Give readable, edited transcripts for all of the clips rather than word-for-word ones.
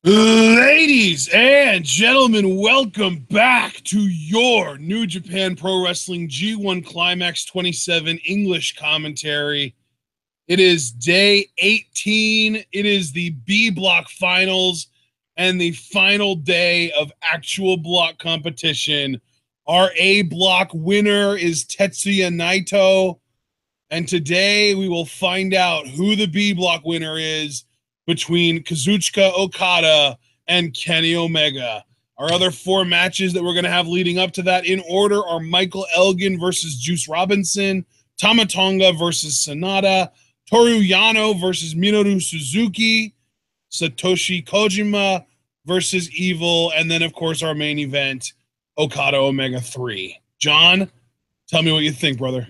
Ladies and gentlemen, welcome back to your New Japan Pro Wrestling G1 Climax 27 English commentary. It is day 18. It is the B block finals and the final day of actual block competition. Our A block winner is Tetsuya Naito, and today we will find out who the B block winner is between Kazuchika Okada and Kenny Omega. Our other four matches that we're going to have leading up to that in order are Michael Elgin versus Juice Robinson, Tama Tonga versus Sanada, Toru Yano versus Minoru Suzuki, Satoshi Kojima versus Evil, and then, of course, our main event, Okada Omega 3. John, tell me what you think, brother.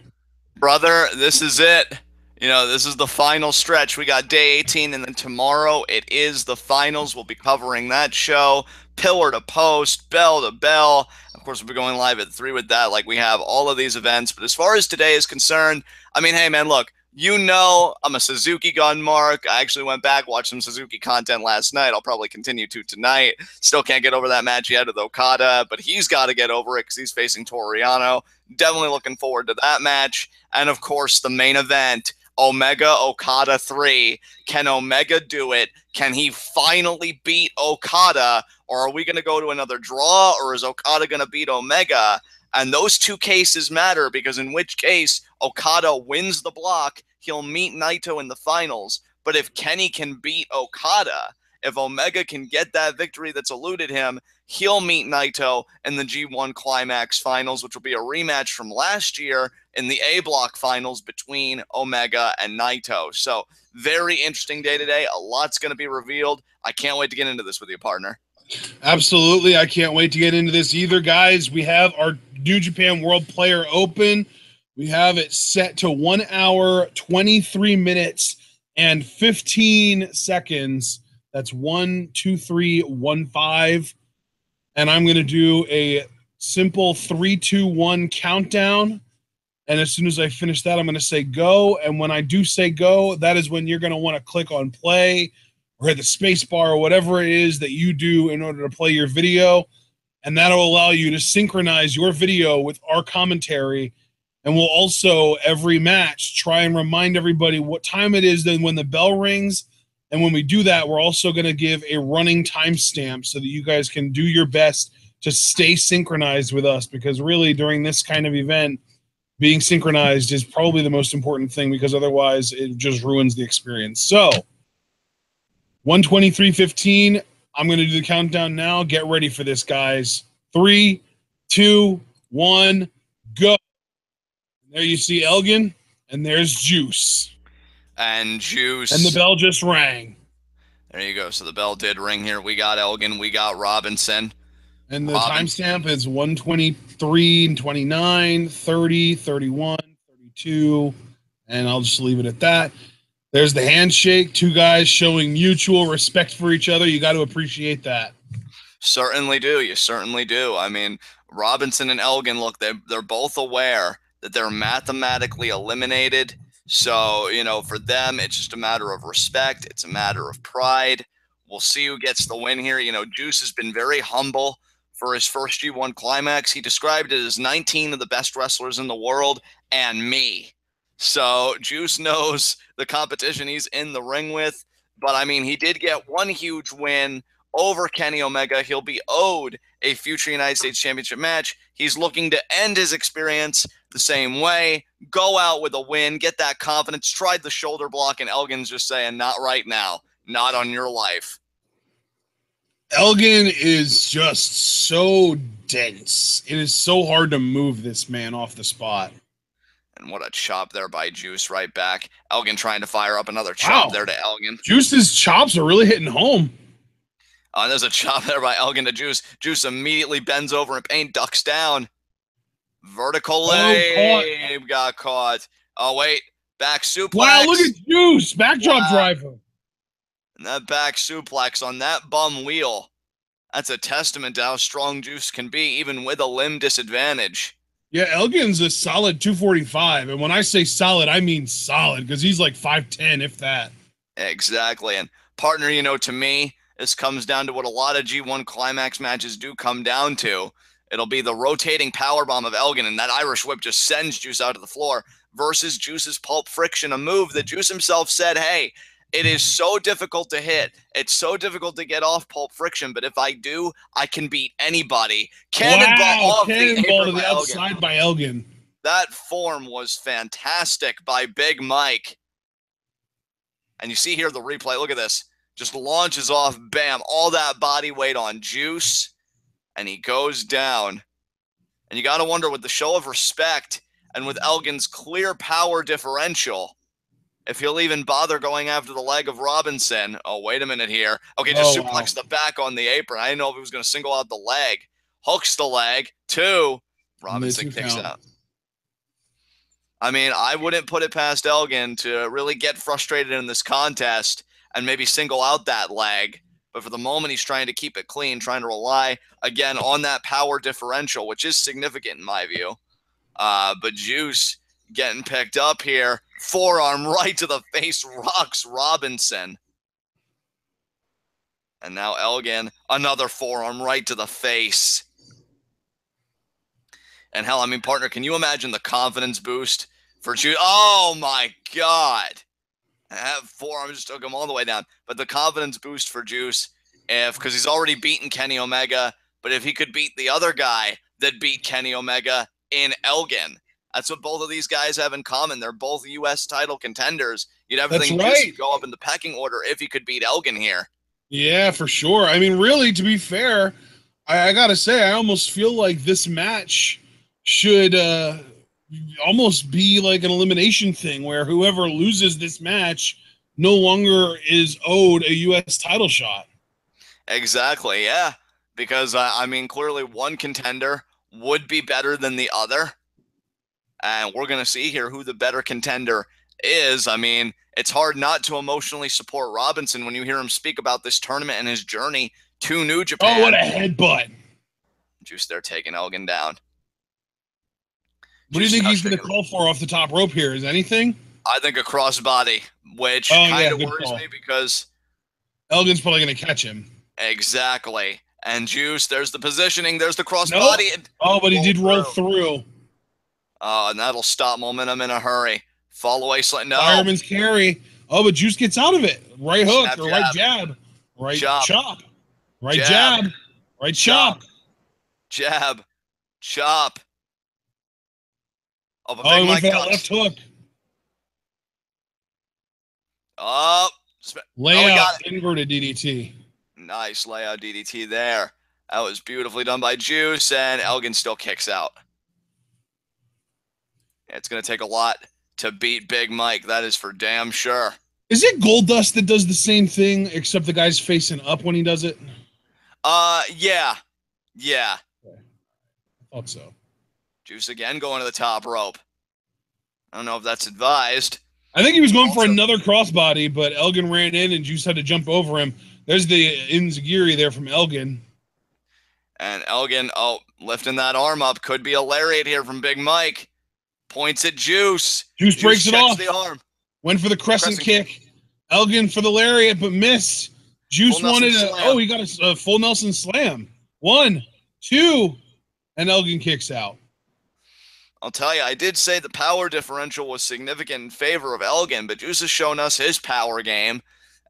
Brother, this is it. This is the final stretch. We got day 18, and then tomorrow it is the finals. We'll be covering that show, pillar to post, bell to bell. Of course, we'll be going live at 3 with that, like we have all of these events. But as far as today is concerned, I mean, hey, man, look, I'm a Suzuki gun mark. I actually went back, watched some Suzuki content last night. I'll probably continue to tonight. Still can't get over that match yet with Okada, but he's got to get over it because he's facing Toru Yano. Definitely looking forward to that match. And, of course, the main event, Omega Okada 3. Can Omega do it? Can he finally beat Okada? Or are we going to go to another draw? Or is Okada going to beat Omega? And those two cases matter because in which case Okada wins the block, he'll meet Naito in the finals. But if Kenny can beat Okada, if Omega can get that victory that's eluded him, he'll meet Naito in the G1 Climax finals, which will be a rematch from last year in the A block finals between Omega and Naito. So very interesting day today. A lot's going to be revealed. I can't wait to get into this with you, partner. Absolutely. I can't wait to get into this either, guys. We have our New Japan World Player Open. We have it set to 1 hour, 23 minutes, and 15 seconds. That's 1, 2, 3, 1, 5. And I'm going to do a simple 3, 2, 1 countdown. And as soon as I finish that, I'm going to say go. And when I do say go, that is when you're going to want to click on play or hit the space bar or whatever it is that you do in order to play your video. And that'll allow you to synchronize your video with our commentary. And we'll also, every match, try and remind everybody what time it is then when the bell rings. And when we do that, we're also going to give a running timestamp so that you guys can do your best to stay synchronized with us, because really during this kind of event, being synchronized is probably the most important thing, because otherwise it just ruins the experience. So 1:23:15, I'm going to do the countdown now. Get ready for this, guys. 3, 2, 1, go. There you see Elgin, and there's Juice. And Juice. And the bell just rang. There you go. So the bell did ring here. We got Elgin. We got Robinson. And the timestamp is 1:23, 29, 30, 31, 32. And I'll just leave it at that. There's the handshake. Two guys showing mutual respect for each other. You got to appreciate that. Certainly do. You certainly do. I mean, Robinson and Elgin, look, they're both aware that they're mathematically eliminated. So, for them, it's just a matter of respect. It's a matter of pride. We'll see who gets the win here. Juice has been very humble for his first G1 Climax. He described it as 19 of the best wrestlers in the world and me. So Juice knows the competition he's in the ring with. But, I mean, he did get one huge win over Kenny Omega. He'll be owed a future United States Championship match. He's looking to end his experience the same way, go out with a win, get that confidence, tried the shoulder block, and Elgin's just saying, not right now, not on your life. Elgin is just so dense. It is so hard to move this man off the spot. And what a chop there by Juice right back. Elgin trying to fire up another chop there to Elgin. Juice's chops are really hitting home. There's a chop there by Elgin to Juice. Juice immediately bends over in pain, ducks down. Vertical leg. Got caught. Oh, wait. Back suplex. Wow, look at Juice. Backdrop driver. And that back suplex on that bum wheel. That's a testament to how strong Juice can be, even with a limb disadvantage. Yeah, Elgin's a solid 245. And when I say solid, I mean solid, because he's like 5'10", if that. Exactly. And partner, to me, this comes down to what a lot of G1 Climax matches do come down to. It'll be the rotating powerbomb of Elgin, and that Irish whip just sends Juice out to the floor, versus Juice's pulp friction, a move that Juice himself said, hey, it is so difficult to hit. It's so difficult to get off pulp friction, but if I do, I can beat anybody. Cannonball off the apron to the by outside Elgin. by Elgin. That form was fantastic by Big Mike. And you see here the replay. Look at this. Just launches off, bam, all that body weight on Juice, and he goes down. And you got to wonder, with the show of respect and with Elgin's clear power differential, if he'll even bother going after the leg of Robinson. Oh, wait a minute here. Okay, just suplex the back on the apron. I didn't know if he was going to single out the leg. Hooks the leg. 2. Robinson kicks out. I mean, I wouldn't put it past Elgin to really get frustrated in this contest and maybe single out that leg. But for the moment, he's trying to keep it clean, trying to rely, again, on that power differential, which is significant in my view. But Juice getting picked up here. Forearm right to the face, rocks Robinson. And now Elgin, another forearm right to the face. And hell, I mean, partner, can you imagine the confidence boost for Juice? Oh, my God. That forearm just took him all the way down. But the confidence boost for Juice, because he's already beaten Kenny Omega, but if he could beat the other guy that beat Kenny Omega in Elgin, that's what both of these guys have in common. They're both U.S. title contenders. You'd have to think Juice would go up in the pecking order if he could beat Elgin here. Yeah, for sure. I mean, really, to be fair, I got to say, I almost feel like this match should almost be like an elimination thing where whoever loses this match no longer is owed a U.S. title shot. Exactly, yeah. Because, I mean, clearly one contender would be better than the other. And we're going to see here who the better contender is. I mean, it's hard not to emotionally support Robinson when you hear him speak about this tournament and his journey to New Japan. Oh, what a headbutt. Juice there taking Elgin down. What do you think he's going to call for off the top rope here? Is anything? I think a crossbody, which kind of worries me because Elgin's probably going to catch him. Exactly. And Juice, there's the positioning, there's the crossbody. Nope. Oh, but he did roll through. And that'll stop momentum in a hurry. Fall away slant. No. Fireman's carry. Oh, but Juice gets out of it. Right hook or right jab. Right chop. Right jab. Right chop. Jab. Chop. Oh, but he went for that left hook. Oh. Layout inverted DDT. Nice layout DDT there. That was beautifully done by Juice, and Elgin still kicks out. It's going to take a lot to beat Big Mike. That is for damn sure. Is it Goldust that does the same thing, except the guy's facing up when he does it? Yeah. Yeah. Okay. I thought so. Juice again going to the top rope. I don't know if that's advised. I think he was going for another crossbody, but Elgin ran in and Juice had to jump over him. There's the Inzagiri there from Elgin. And Elgin, lifting that arm up. Could be a lariat here from Big Mike. Points at Juice. Juice breaks it off. The arm. Went for the crescent kick. Elgin for the lariat, but missed. Juice wanted he got a full Nelson slam. 1, 2, and Elgin kicks out. I'll tell you, I did say the power differential was significant in favor of Elgin, but Juice has shown us his power game.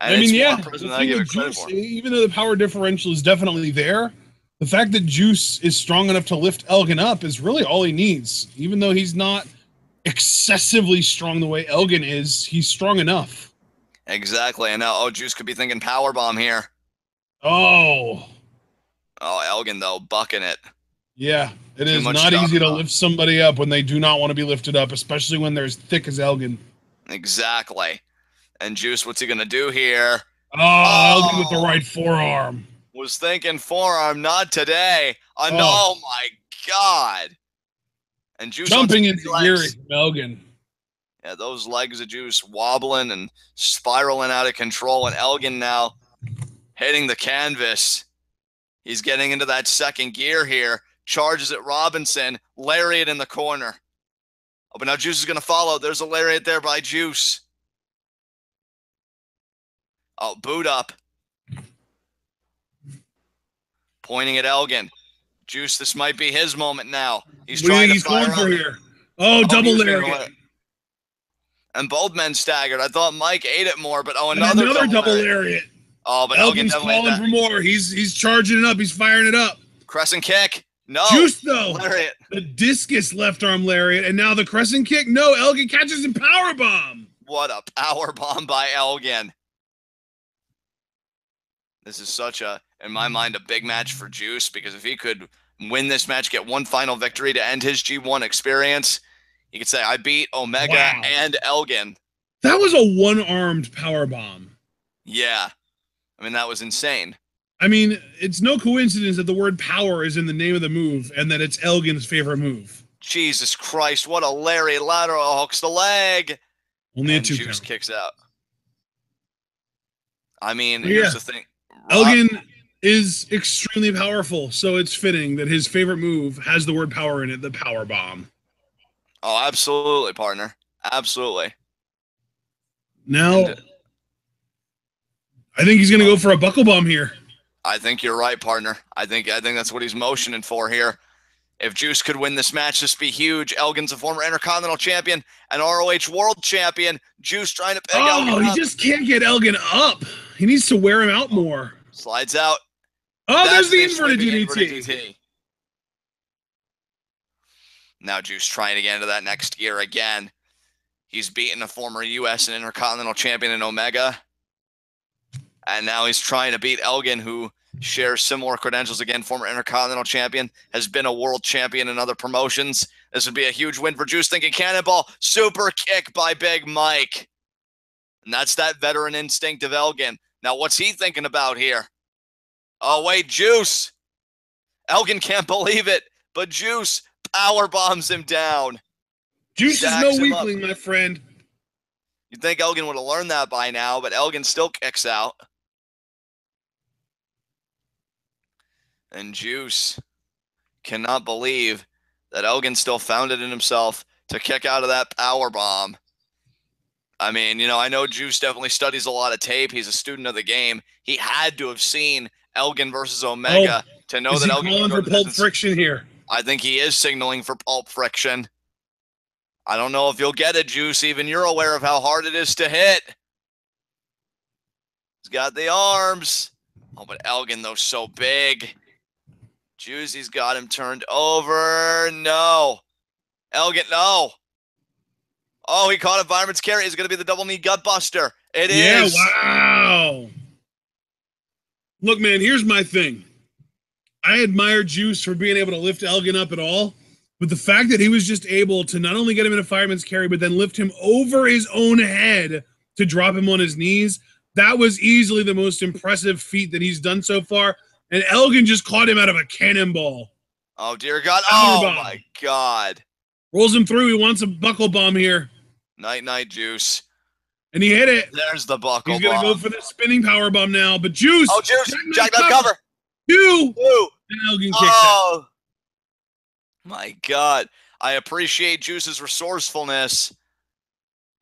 And even though the power differential is definitely there, the fact that Juice is strong enough to lift Elgin up is really all he needs. Even though he's not excessively strong the way Elgin is, he's strong enough. Exactly. And now, Juice could be thinking powerbomb here. Oh, Elgin, though, bucking it. Yeah, it is not easy to lift somebody up when they do not want to be lifted up, especially when they're as thick as Elgin. Exactly. And Juice, what's he going to do here? Elgin with the right forearm. Was thinking forearm, not today. Oh my God. And Juice jumping into Gary from Elgin. Yeah, those legs of Juice wobbling and spiraling out of control. And Elgin now hitting the canvas. He's getting into that second gear here. Charges at Robinson. Lariat in the corner. Oh, but now Juice is going to follow. There's a lariat there by Juice. Oh, boot up. pointing at Elgin. Juice, this might be his moment now. He's What do you trying think to he's going for here? Oh, double lariat. And both men staggered. I thought Mike ate it more, but another double lariat. Oh, but Elgin's calling for more. He's charging it up. He's firing it up. Crescent kick. No. Juice, though. Lariat. The discus left arm lariat, and now the crescent kick. No, Elgin catches him powerbomb. What a powerbomb by Elgin. This is such a, in my mind, a big match for Juice, because if he could win this match, get one final victory to end his G1 experience, he could say, I beat Omega and Elgin. That was a one-armed powerbomb. Yeah. I mean, that was insane. I mean, it's no coincidence that the word power is in the name of the move and that it's Elgin's favorite move. Jesus Christ, what a lariat. Lateral hooks the leg. Only and a 2 Juice count. Kicks out. I mean, here's the thing. Elgin is extremely powerful, so it's fitting that his favorite move has the word power in it, the power bomb. Oh, absolutely, partner. Absolutely. Now, I think he's going to go for a buckle bomb here. I think you're right, partner. I think that's what he's motioning for here. If Juice could win this match, this would be huge. Elgin's a former Intercontinental Champion and ROH World Champion. Juice trying to pick Elgin up. He just can't get Elgin up. He needs to wear him out more. Slides out. Oh, there's the inverted DDT. Now Juice trying to get into that next gear again. He's beaten a former U.S. and Intercontinental Champion in Omega. And now he's trying to beat Elgin, who shares similar credentials. Again, former Intercontinental Champion, has been a World Champion in other promotions. This would be a huge win for Juice. Thinking cannonball, super kick by Big Mike. And that's that veteran instinct of Elgin. Now, what's he thinking about here? Oh, wait, Juice. Elgin can't believe it, but Juice power bombs him down. Juice is no weakling, my friend. You'd think Elgin would have learned that by now, but Elgin still kicks out. And Juice cannot believe that Elgin still found it in himself to kick out of that power bomb. I mean, you know, I know Juice definitely studies a lot of tape. He's a student of the game. He had to have seen Elgin versus Omega to know that Elgin. Is he calling for Pulp Friction here? I think he is signaling for Pulp Friction. I don't know if you'll get it, Juice. Even you're aware of how hard it is to hit. He's got the arms. Oh, but Elgin, though, so big. Juicy's got him turned over. No. Elgin, no. Oh, he caught a fireman's carry. It's going to be the double knee gut buster. It is. Wow. Look, man, here's my thing. I admire Juice for being able to lift Elgin up at all, but the fact that he was just able to not only get him in a fireman's carry, but then lift him over his own head to drop him on his knees, that was easily the most impressive feat that he's done so far. And Elgin just caught him out of a cannonball. Oh, dear God. Oh, my God. Rolls him through. He wants a buckle bomb here. Night, Juice. And he hit it. There's the buckle bomb. He's going to go for the spinning power bomb now. But Juice. Oh, Juice. Jackknife cover. Two. And Elgin kicks out. My God. I appreciate Juice's resourcefulness.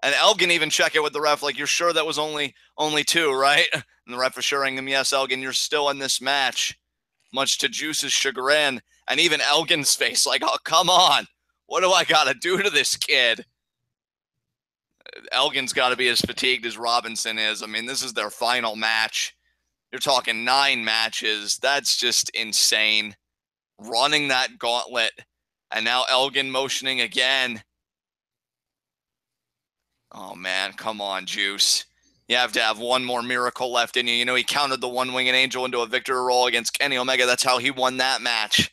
And Elgin even check it with the ref, like, you're sure that was only two, right? And the ref assuring him, yes, Elgin, you're still in this match. Much to Juice's chagrin. And even Elgin's face, like, oh, come on. What do I got to do to this kid? Elgin's got to be as fatigued as Robinson is. I mean, this is their final match. You're talking 9 matches. That's just insane. Running that gauntlet. And now Elgin motioning again. Oh, man, come on, Juice. You have to have one more miracle left in you. You know, he countered the one-winged angel into a victory roll against Kenny Omega. That's how he won that match.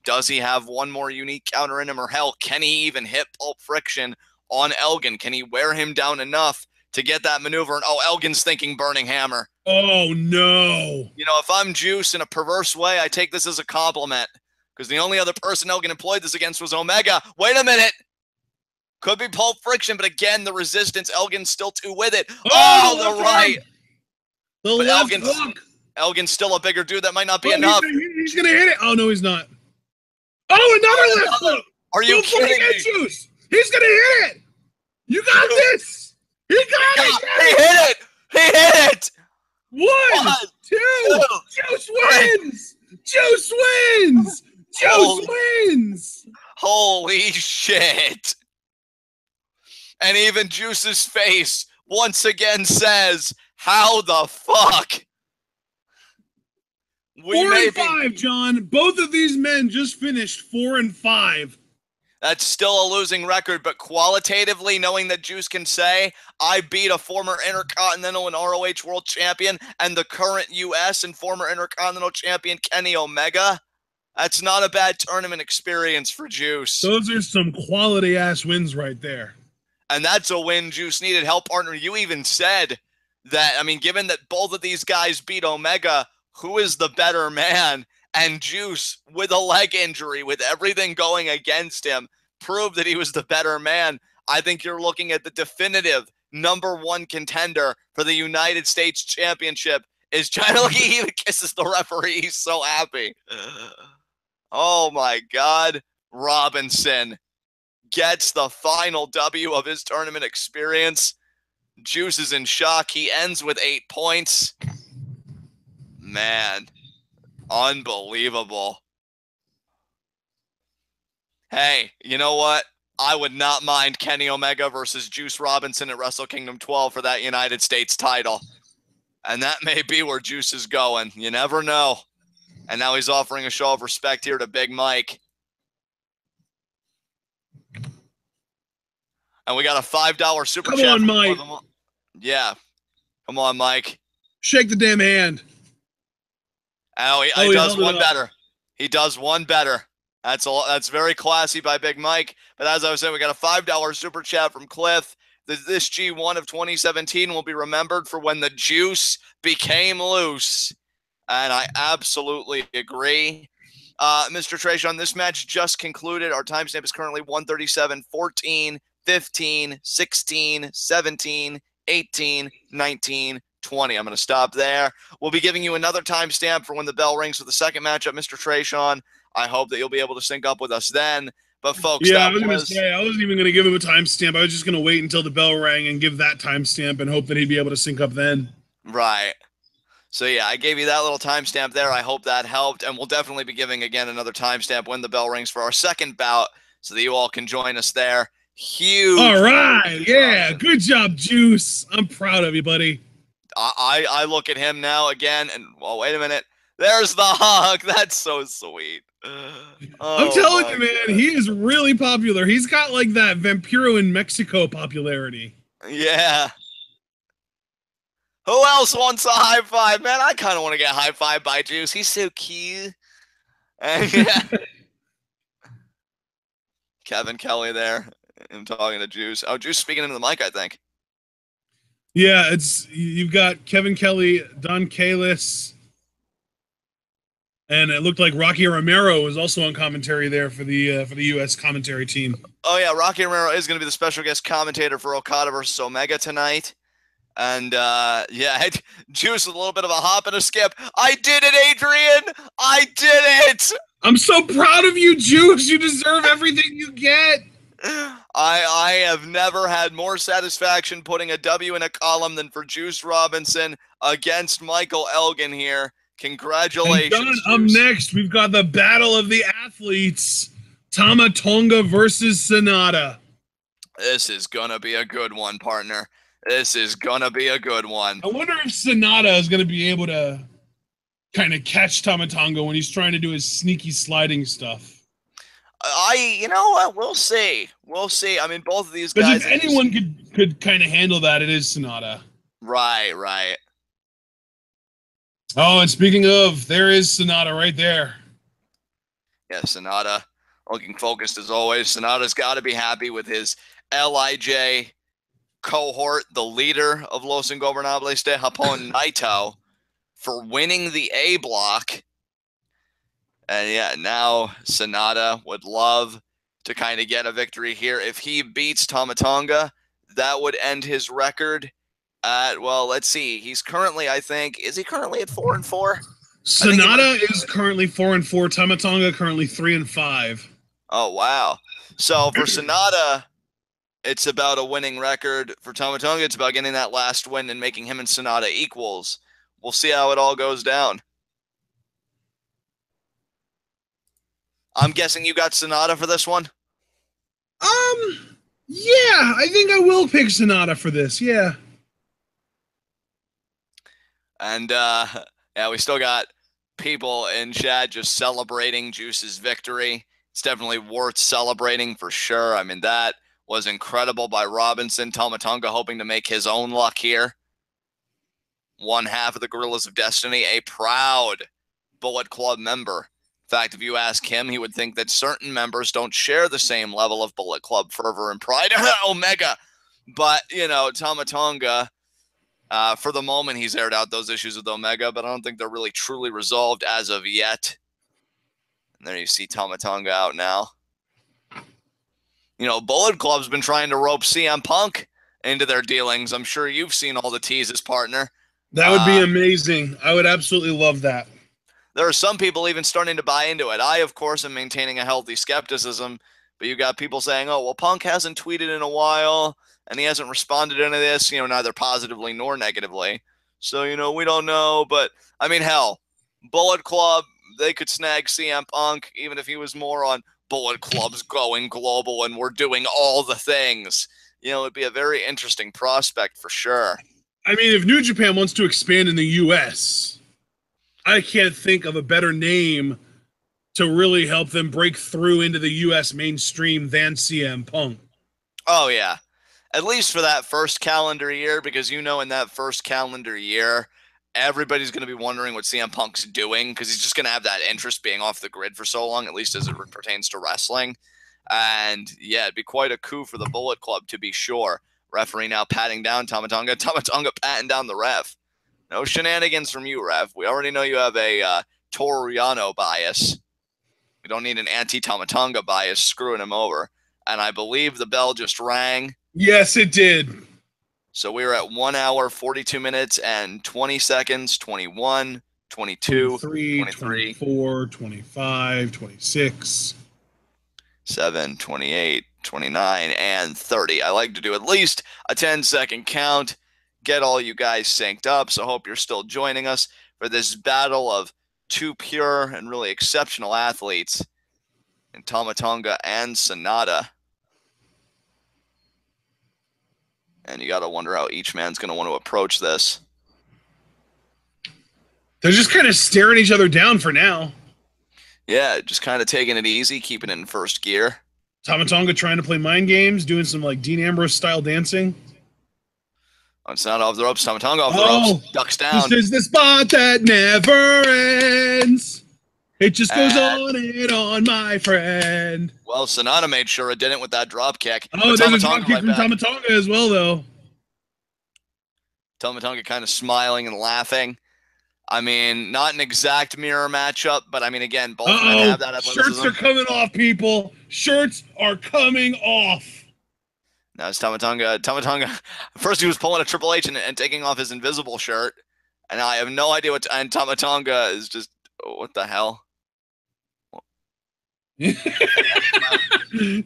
Does he have one more unique counter in him? Or hell, can he even hit Pulp Friction on Elgin? Can he wear him down enough to get that maneuver? And oh, Elgin's thinking Burning Hammer. Oh, no. You know, if I'm Juice in a perverse way, I take this as a compliment. Because the only other person Elgin employed this against was Omega. Wait a minute. Could be Pulp Friction, but again, the resistance. Elgin's still too with it. Oh, the right. The left hook. Elgin's still a bigger dude. That might not be enough. He's going to hit it. Oh, no, he's not. Oh, another left hook. Are you kidding me? Juice. He's going to hit it. You got this. He got it. He hit it. He hit it. One, two. Juice wins. Juice shit. And even Juice's face once again says, how the fuck? 4-5, John. Both of these men just finished 4-5. That's still a losing record, but qualitatively, knowing that Juice can say, I beat a former Intercontinental and ROH World Champion and the current US and former Intercontinental Champion Kenny Omega, that's not a bad tournament experience for Juice. Those are some quality-ass wins right there. And that's a win Juice needed. Hell, partner, you even said that, I mean, given that both of these guys beat Omega, who is the better man? And Juice, with a leg injury, with everything going against him, proved that he was the better man. I think you're looking at the definitive #1 contender for the United States Championship. Is China, look, he even kisses the referee. He's so happy. Oh, my God. Robinson gets the final W of his tournament experience. Juice is in shock. He ends with 8 points. Man. Unbelievable. Hey, you know what? I would not mind Kenny Omega versus Juice Robinson at Wrestle Kingdom 12 for that United States title. And that may be where Juice is going. You never know. And now he's offering a show of respect here to Big Mike. And we got a $5 super chat. Come on, Mike. Yeah. Come on, Mike. Shake the damn hand. Oh, he does one better. He does one better. That's very classy by Big Mike. But as I was saying, we got a $5 super chat from Cliff. This G1 of 2017 will be remembered for when the juice became loose. And I absolutely agree. Mr. Trajan, this match just concluded. Our timestamp is currently 1:37, 14, 15, 16, 17, 18, 19, 20. I'm going to stop there. We'll be giving you another timestamp for when the bell rings for the second matchup, Mr. Trajan. I hope that you'll be able to sync up with us then. But, folks, yeah, I was going to say, I wasn't even going to give him a timestamp. I was just going to wait until the bell rang and give that timestamp and hope that he'd be able to sync up then. Right. So, yeah, I gave you that little timestamp there. I hope that helped. And we'll definitely be giving, again, another timestamp when the bell rings for our second bout so that you all can join us there. Huge. All right. Yeah. Good job, Juice. I'm proud of you, buddy. I look at him now again and, well, wait a minute. There's the hug. That's so sweet. I'm telling you, man, he is really popular. He's got like that Vampiro in Mexico popularity. Yeah. Who else wants a high five, man? I kind of want to get high five by Juice. He's so cute. And yeah. Kevin Kelly there. I'm talking to Juice. Oh, Juice speaking into the mic, I think. Yeah, you've got Kevin Kelly, Don Kalis, and it looked like Rocky Romero was also on commentary there for the U.S. commentary team. Oh yeah, Rocky Romero is going to be the special guest commentator for Okada versus Omega tonight. And yeah, Juice with a little bit of a hop and a skip. I did it, Adrian! I did it! I'm so proud of you, Juice. You deserve everything you get. I have never had more satisfaction putting a W in a column than for Juice Robinson against Michael Elgin here. Congratulations. Up next, we've got the battle of the athletes. Tama Tonga versus Sanada. This is going to be a good one, partner. This is going to be a good one. I wonder if Sanada is going to be able to kind of catch Tama Tonga when he's trying to do his sneaky sliding stuff. You know what? We'll see. We'll see. I mean, both of these guys. If anyone could kind of handle that, it is Sanada. Right, right. Oh, and speaking of, there is Sanada right there. Yeah, Sanada looking focused as always. Sanada's got to be happy with his LIJ cohort, the leader of Los Ingobernables de Japón, Naito, for winning the A block. And yeah, now Sanada would love to kind of get a victory here. If he beats Tama Tonga, that would end his record at, well, let's see. He's currently, I think, is he currently at 4-4? Sanada is currently 4-4. Tama Tonga currently 3-5. Oh, wow. So for Sanada, it's about a winning record. For Tama Tonga, it's about getting that last win and making him and Sanada equals. We'll see how it all goes down. I'm guessing you got Sanada for this one? Yeah, I think I will pick Sanada for this. Yeah. And yeah, we still got people in chat just celebrating Juice's victory. It's definitely worth celebrating for sure. I mean, that was incredible by Robinson. Tama Tonga hoping to make his own luck here. One half of the Gorillas of Destiny, a proud Bullet Club member. In fact, if you ask him, he would think that certain members don't share the same level of Bullet Club fervor and pride. Omega. But, you know, Tama Tonga, for the moment, he's aired out those issues with Omega, but I don't think they're really truly resolved as of yet. And there you see Tama Tonga out now. You know, Bullet Club's been trying to rope CM Punk into their dealings. I'm sure you've seen all the teases, partner. That would be amazing. I would absolutely love that. There are some people even starting to buy into it. I, of course, am maintaining a healthy skepticism, but you got people saying, oh, well, Punk hasn't tweeted in a while, and he hasn't responded to this, you know, neither positively nor negatively. So, you know, we don't know. But, I mean, hell, Bullet Club, they could snag CM Punk, even if he was more on Bullet Club's going global and we're doing all the things. You know, it'd be a very interesting prospect for sure. I mean, if New Japan wants to expand in the U.S., I can't think of a better name to really help them break through into the U.S. mainstream than CM Punk. Oh, yeah. At least for that first calendar year, because, you know, in that first calendar year, everybody's going to be wondering what CM Punk's doing, because he's just going to have that interest being off the grid for so long, at least as it pertains to wrestling. And, yeah, it'd be quite a coup for the Bullet Club, to be sure. Referee now patting down Tama Tonga. Tama Tonga patting down the ref. No shenanigans from you, ref. We already know you have a Toru Yano bias. We don't need an anti-Tama Tonga bias screwing him over. And I believe the bell just rang. Yes, it did. So we were at 1 hour, 42 minutes, and 20 seconds, 21, 22, 23, 24, 25, 26. 7, 28, 29, and 30. I like to do at least a 10-second count, get all you guys synced up, so hope you're still joining us for this battle of two pure and really exceptional athletes in Tama Tonga and Sanada. And you got to wonder how each man's going to want to approach this. They're just kind of staring each other down for now. Yeah, just kind of taking it easy, keeping it in first gear. Tama Tonga trying to play mind games, doing some like Dean Ambrose style dancing. Oh, it's not off the ropes. Tama Tonga off the ropes. Ducks down. This is the spot that never ends. It just goes on and on, my friend. Well, Sanada made sure it didn't with that drop kick. Oh, there's a drop kick from Tama Tonga as well, though. Tama Tonga kind of smiling and laughing. I mean, not an exact mirror matchup, but I mean, again, both men have that athleticism. Shirts are coming off, people. Shirts are coming off. Now it's Tama Tonga. Tama Tonga. First, he was pulling a Triple H and taking off his invisible shirt, and I have no idea what. And Tama Tonga is just, what the hell? Tama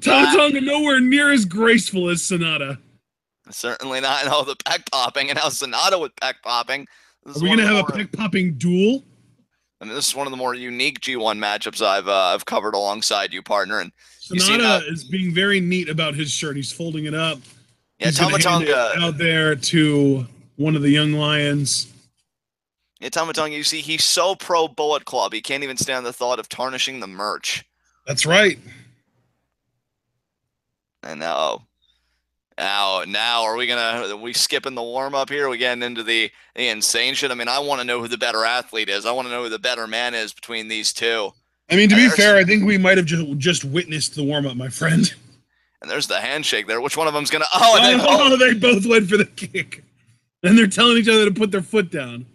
Tonga nowhere near as graceful as Sanada. Certainly not. And the peck popping, and how Sanada with peck popping. Are we gonna have a peck popping duel? I mean, this is one of the more unique G1 matchups I've covered alongside you, partner. And Sanada is being very neat about his shirt. He's folding it up. Yeah, Tama Tonga out there to one of the young lions. Yeah, Tama Tonga, you see, he's so pro Bullet Club, he can't even stand the thought of tarnishing the merch. That's right. And now are we skipping the warm up here? Are we getting into the insane shit? I mean, I want to know who the better athlete is. I want to know who the better man is between these two. I mean, to be fair, I think we might have just witnessed the warm up, my friend. And there's the handshake there. Which one of them's gonna? They both went for the kick, and they're telling each other to put their foot down.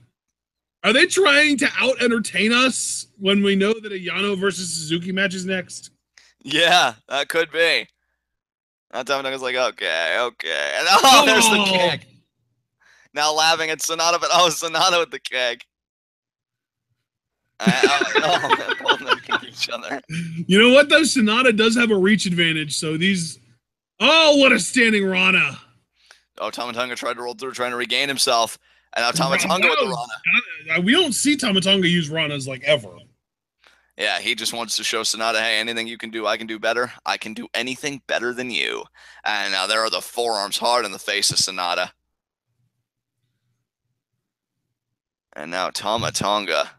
Are they trying to out entertain us when we know that a Yano versus Suzuki match is next? Yeah, that could be. That time I was like, okay. And there's the kick. Now laughing at Sanada, but Sanada with the kick. Both of them kick each other. You know what though? Sanada does have a reach advantage, so these. Oh, what a standing Rana! Oh, Tama Tonga tried to roll through, trying to regain himself, and now Tama Tonga with the Rana. We don't see Tama Tonga use Ranas like ever. Yeah, he just wants to show Sanada, hey, anything you can do, I can do better. I can do anything better than you. And now there are the forearms hard in the face of Sanada. And now Tama Tonga.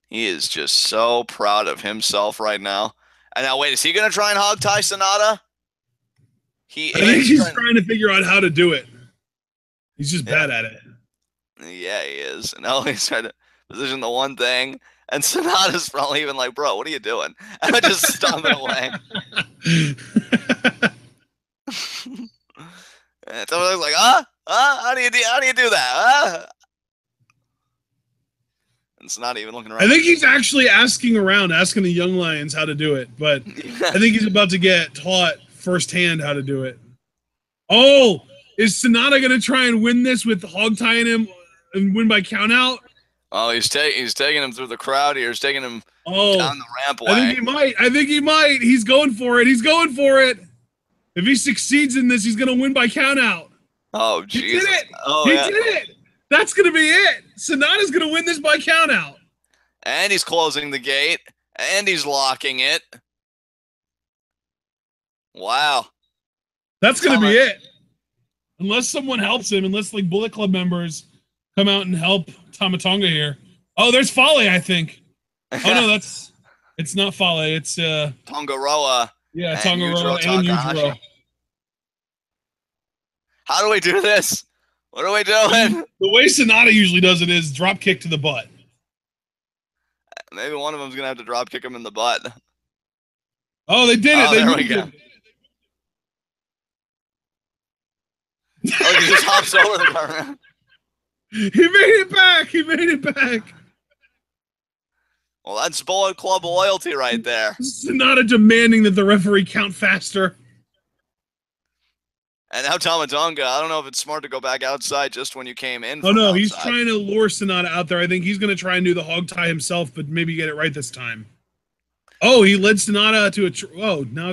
He is just so proud of himself right now. And now, wait, is he going to try and hog tie Sanada? He I think is he's trying to figure out how to do it. He's just bad at it. Yeah, he is. And now he's trying to position the one thing. And Sanada's probably even like, bro, what are you doing? And I just stomping away. And Tama's like, how do you do that? And it's not even looking around. I think he's actually asking the young lions how to do it, but I think he's about to get taught firsthand how to do it. Oh, is Sanada going to try and win this with hog tying him and win by count out? Oh, he's taking him through the crowd here. He's taking him down the ramp way. I think he might. He's going for it. If he succeeds in this, he's going to win by count out. Oh, Jesus. He did it. Oh, he did it. That's going to be it. Sanada's going to win this by count out. And he's closing the gate. And he's locking it. Wow. That's going to be it. Unless someone helps him, unless like Bullet Club members come out and help Tama Tonga here. Oh, there's Fale, I think. Oh no, it's not Fale, it's Tongaroa. Yeah, Tongaroa and Yujiro. How do we do this? What are we doing? The way Sanada usually does it is drop kick to the butt. Maybe one of them's gonna have to drop kick him in the butt. Oh, they did it. There we go. Oh, he just hops over the car. He made it back. Well, that's Bullet Club loyalty right there. Sanada demanding that the referee count faster. And now Tama Tonga, I don't know if it's smart to go back outside just when you came in. Oh, no, he's trying to lure Sanada out there. I think he's going to try and do the hog tie himself, but maybe get it right this time. Oh, he led Sanada to a... now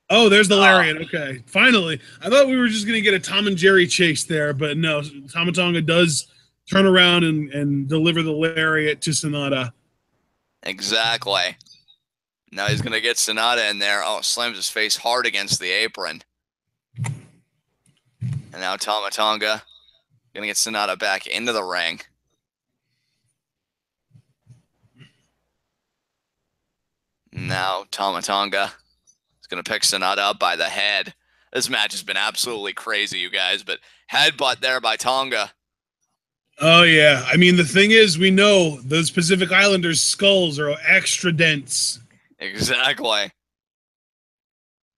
oh, there's the lariat. Okay, finally. I thought we were just going to get a Tom and Jerry chase there, but no, Tama Tonga does turn around and deliver the lariat to Sanada. Exactly. Now he's going to get Sanada in there. Oh, slams his face hard against the apron. And now Tama Tonga going to get Sanada back into the ring. Now Tama Tonga is going to pick Sanada up by the head. This match has been absolutely crazy, you guys, but headbutt there by Tonga. Oh, yeah. I mean, the thing is, we know those Pacific Islanders' skulls are extra dense. Exactly.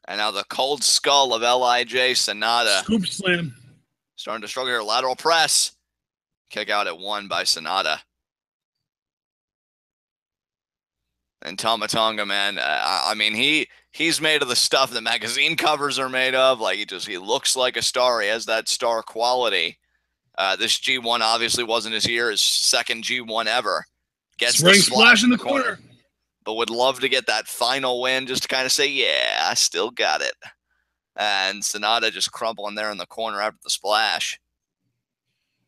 And now the cold skull of LIJ Sanada. Scoop slam. Starting to struggle here. Lateral press. Kick out at 1 by Sanada. And Tama Tonga, man, I mean, he's made of the stuff that magazine covers are made of. Like, he looks like a star. He has that star quality. This G1 obviously wasn't his year, his second G1 ever. Gets the splash in the corner. But would love to get that final win just to kind of say, yeah, I still got it. And Sanada just crumpling there in the corner after the splash.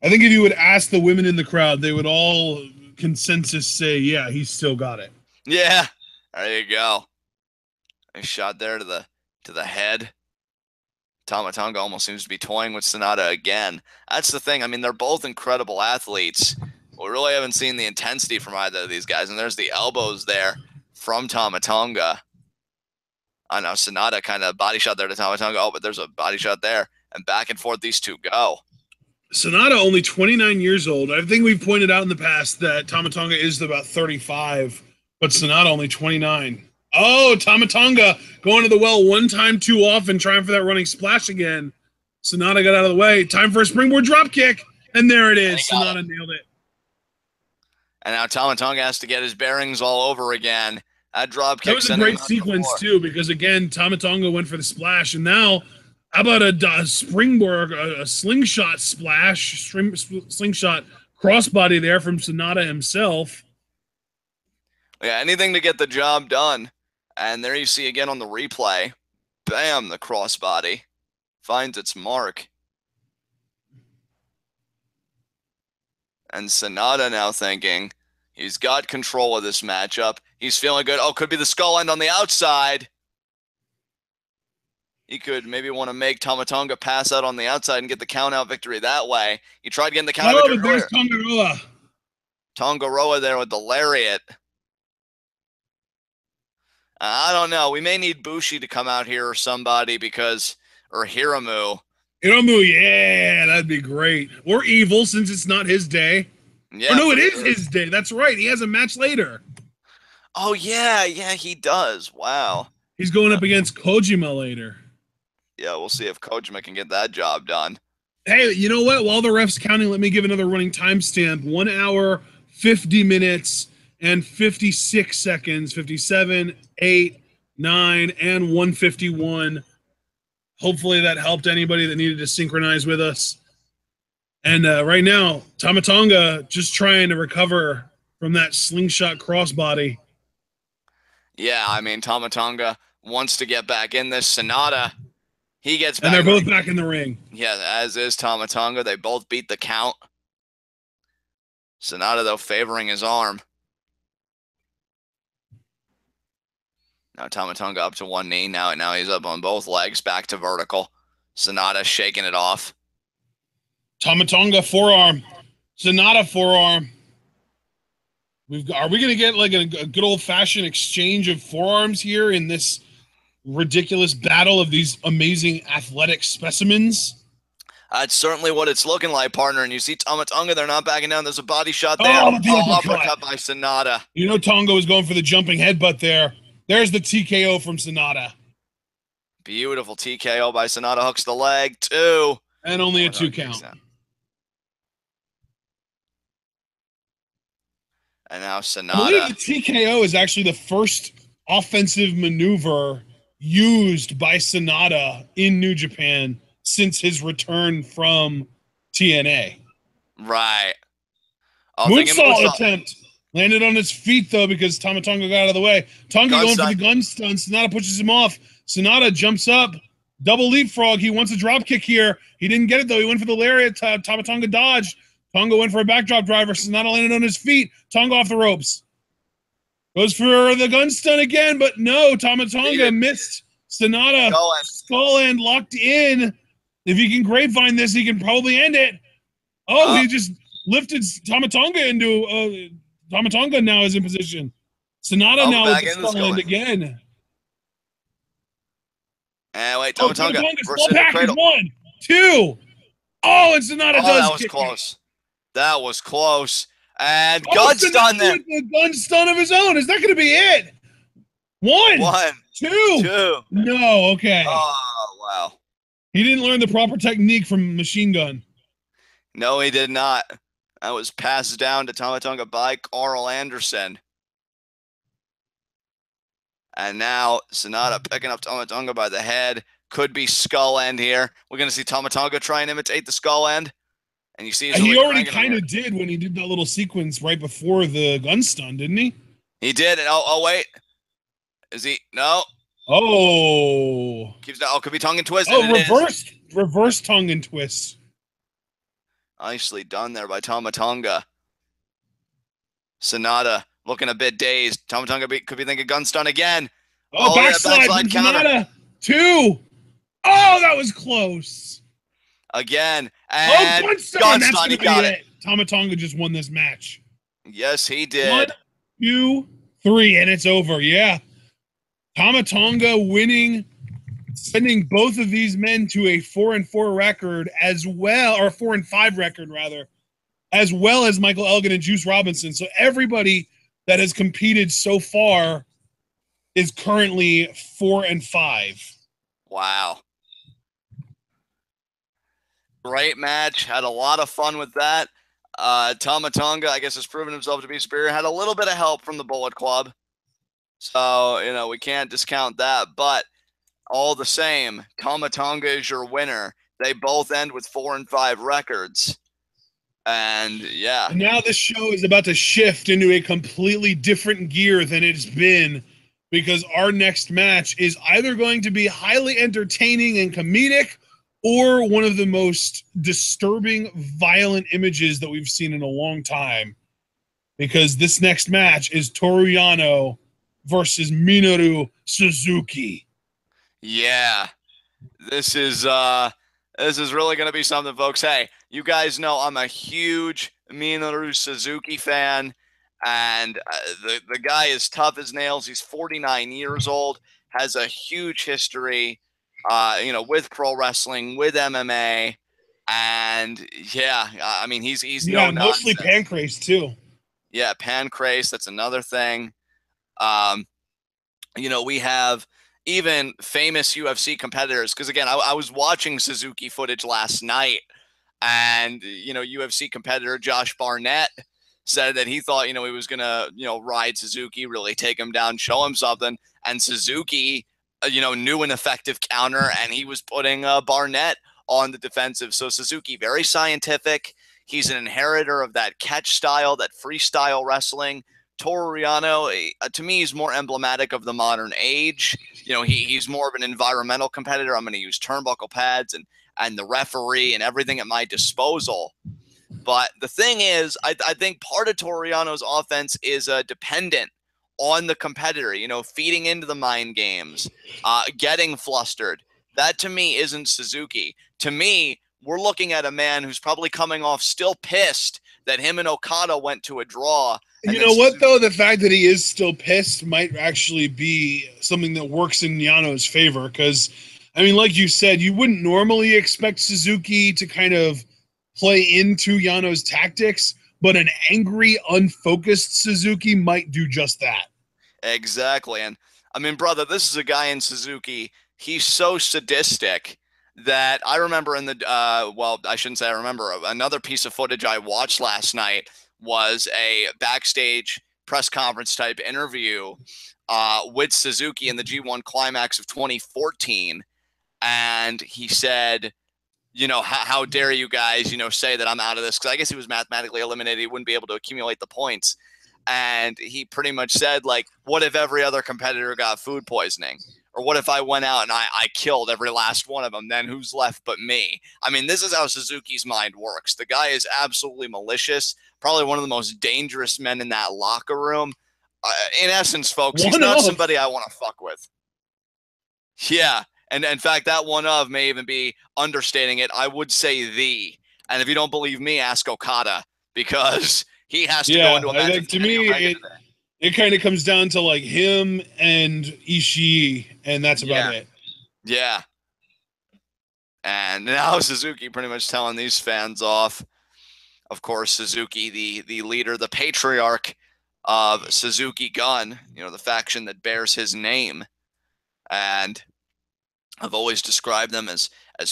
I think if you would ask the women in the crowd, they would all consensus say, yeah, he's still got it. Yeah, there you go. Nice shot there to the head. Tama Tonga almost seems to be toying with Sanada again. That's the thing. I mean, they're both incredible athletes. We really haven't seen the intensity from either of these guys. And there's the elbows there from Tama Tonga. I know Sanada kind of body shot there to Tama Tonga. Oh, but there's a body shot there. And back and forth these two go. Sanada only 29 years old. I think we've pointed out in the past that Tama Tonga is about 35, but Sanada only 29. Oh, Tama Tonga going to the well one time too often, trying for that running splash again. Sanada got out of the way. Time for a springboard drop kick. And there it is. Sanada nailed it. And now Tama Tonga has to get his bearings all over again. That drop kick. That was a great sequence, too, because, again, Tama Tonga went for the splash. And now, how about a springboard, a slingshot splash, slingshot crossbody there from Sanada himself. Yeah, anything to get the job done. And there you see again on the replay. Bam, the crossbody finds its mark. And Sanada now thinking, He's got control of this matchup. He's feeling good. Oh, could be the skull end on the outside. He could maybe want to make Tama Tonga pass out on the outside and get the count-out victory that way. He tried getting the count-out victory earlier. There's Tongaroa. Tongaroa there with the lariat. I don't know. We may need Bushi to come out here or somebody or Hiramu. Hiramu, yeah, that'd be great. Or Evil, since it's not his day. Yeah. Or no, it is his day. That's right. He has a match later. Oh, yeah, he does. Wow. He's going up against Kojima later. Yeah, we'll see if Kojima can get that job done. Hey, you know what? While the ref's counting, let me give another running timestamp. 1 hour, 50 minutes, and 56 seconds. 57, 8, 9, and 151. Hopefully that helped anybody that needed to synchronize with us. And right now, Tama Tonga just trying to recover from that slingshot crossbody. Yeah, I mean, Tama Tonga wants to get back in this. Sanada, he gets back. And they're both back in the ring. Yeah, as is Tama Tonga. They both beat the count. Sanada, though, favoring his arm. Now Tama Tonga up to one knee. Now he's up on both legs, back to vertical. Sanada shaking it off. Tama Tonga forearm. Sanada forearm. Are we going to get like a good old-fashioned exchange of forearms here in this ridiculous battle of these amazing athletic specimens? That's certainly what it's looking like, partner. And you see Tama Tonga, they're not backing down. There's a body shot there. Uppercut by Sanada. You know Tonga was going for the jumping headbutt there. There's the TKO from Sanada. Beautiful TKO by Sanada. Hooks the leg. 2. And only a 2 count. And now Sanada. I believe the TKO is actually the first offensive maneuver used by Sanada in New Japan since his return from TNA. Right. Moonsault attempt. Landed on his feet, though, because Tama Tonga got out of the way. Tonga going for the gun stun. Sanada pushes him off. Sanada jumps up. Double leapfrog. He wants a drop kick here. He didn't get it, though. He went for the lariat. Tama Tonga dodged. Tonga went for a backdrop driver. Sanada landed on his feet. Tonga off the ropes. Goes for the gun stun again, but no. Tama Tonga missed. Sanada skull end locked in. If he can grapevine this, he can probably end it. Oh, he just lifted Tama Tonga into... Tama Tonga now is in position. Sanada now with the skull end again. And wait, Tama Tonga versus the cradle. 1, 2. Oh, and Sanada does that was close. That was close. And gun stun there. The gun stun of his own. Is that going to be it? 1, 2. No, okay. Oh, wow. He didn't learn the proper technique from Machine Gun. No, he did not. That was passed down to Tama Tonga by Carl Anderson. And now Sanada picking up Tama Tonga by the head. Could be skull end here. We're going to see Tama Tonga try and imitate the skull end. And you see he already kind of did when he did that little sequence right before the gun stun, didn't he? He did. And oh wait. Is he? No. Oh. Could be tongue and twist. Oh, reverse tongue and twist. Nicely done there by Tama Tonga. Sanada looking a bit dazed. Tama Tonga could be thinking gun stun again. Oh, backslide from Sanada. 2. Oh, that was close. Again. And gun stun. He got it. Tama Tonga just won this match. Yes, he did. 1, 2, 3, and it's over. Yeah. Tama Tonga winning, sending both of these men to a 4-4 record as well, or 4-5 record rather, as well as Michael Elgin and Juice Robinson. So everybody that has competed so far is currently 4-5. Wow. Great match. Had a lot of fun with that. Tama Tonga, I guess, has proven himself to be superior. Had a little bit of help from the Bullet Club. So, we can't discount that. But all the same, Tama Tonga is your winner. They both end with 4-5 records. And, yeah. And now this show is about to shift into a completely different gear than it's been, because our next match is either going to be highly entertaining and comedic or one of the most disturbing, violent images that we've seen in a long time. because this next match is Toru Yano versus Minoru Suzuki. Yeah. This is really going to be something, folks. Hey, you guys know I'm a huge Minoru Suzuki fan, and the guy is tough as nails. He's 49 years old, has a huge history, with pro wrestling, with MMA, and yeah, I mean he's no mostly nonsense. Pancrase too. Yeah, Pancrase, that's another thing. Um, we have even famous UFC competitors. Because again, I was watching Suzuki footage last night, and UFC competitor Josh Barnett said that he thought he was gonna ride Suzuki, really take him down, show him something, and Suzuki knew an effective counter, and he was putting Barnett on the defensive. So Suzuki, very scientific. He's an inheritor of that catch style, that freestyle wrestling. Toru Yano, to me, is more emblematic of the modern age. He's more of an environmental competitor. I'm going to use turnbuckle pads and the referee and everything at my disposal. But the thing is, I think part of Toru Yano's offense is dependent on the competitor, feeding into the mind games, getting flustered. That, to me, isn't Suzuki. To me, we're looking at a man who's probably coming off still pissed that him and Okada went to a draw. And you know what, though? The fact that he is still pissed might actually be something that works in Yano's favor. Because, I mean, like you said, you wouldn't normally expect Suzuki to kind of play into Yano's tactics, but an angry, unfocused Suzuki might do just that. Exactly. And, I mean, brother, this is a guy in Suzuki. He's so sadistic that I remember in the I shouldn't say I remember. Another piece of footage I watched last night was a backstage press conference type interview with Suzuki in the G1 Climax of 2014, and he said, how dare you guys, say that I'm out of this, because I guess he was mathematically eliminated. He wouldn't be able to accumulate the points, and he pretty much said, like, what if every other competitor got food poisoning? Or what if I went out and I killed every last one of them? Then who's left but me? I mean, this is how Suzuki's mind works. The guy is absolutely malicious, probably one of the most dangerous men in that locker room. In essence, folks, he's not somebody I want to fuck with. Yeah, and in fact, that one of may even be understating it. I would say the. And if you don't believe me, ask Okada, because he has to go into a match. To me, it kind of comes down to like him and Ishii, and that's about it. Yeah. And now Suzuki pretty much telling these fans off. Of course, Suzuki, the leader, the patriarch of Suzuki Gun, the faction that bears his name. And I've always described them as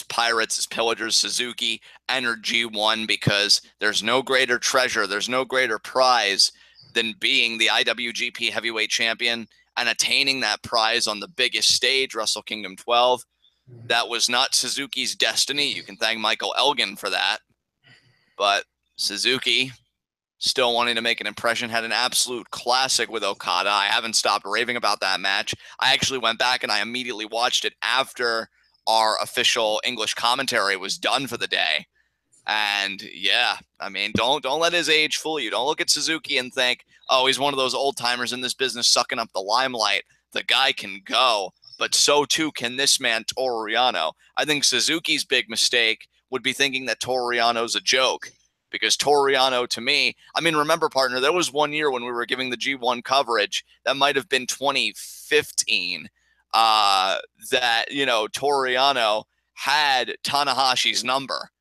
pirates, as pillagers. Suzuki entered G1 because there's no greater treasure, there's no greater prize than being the IWGP Heavyweight Champion and attaining that prize on the biggest stage, Wrestle Kingdom 12. That was not Suzuki's destiny. You can thank Michael Elgin for that. But Suzuki, still wanting to make an impression, had an absolute classic with Okada. I haven't stopped raving about that match. I actually went back and I immediately watched it after our official English commentary was done for the day. And yeah, I mean, don't let his age fool you. Don't look at Suzuki and think, oh, he's one of those old timers in this business sucking up the limelight. The guy can go, but so too can this man, Toru Yano. I think Suzuki's big mistake would be thinking that Toru Yano's a joke, because Toru Yano, to me, I mean, remember, partner, there was one year when we were giving the G1 coverage, that might have been 2015, that, Toru Yano had Tanahashi's number.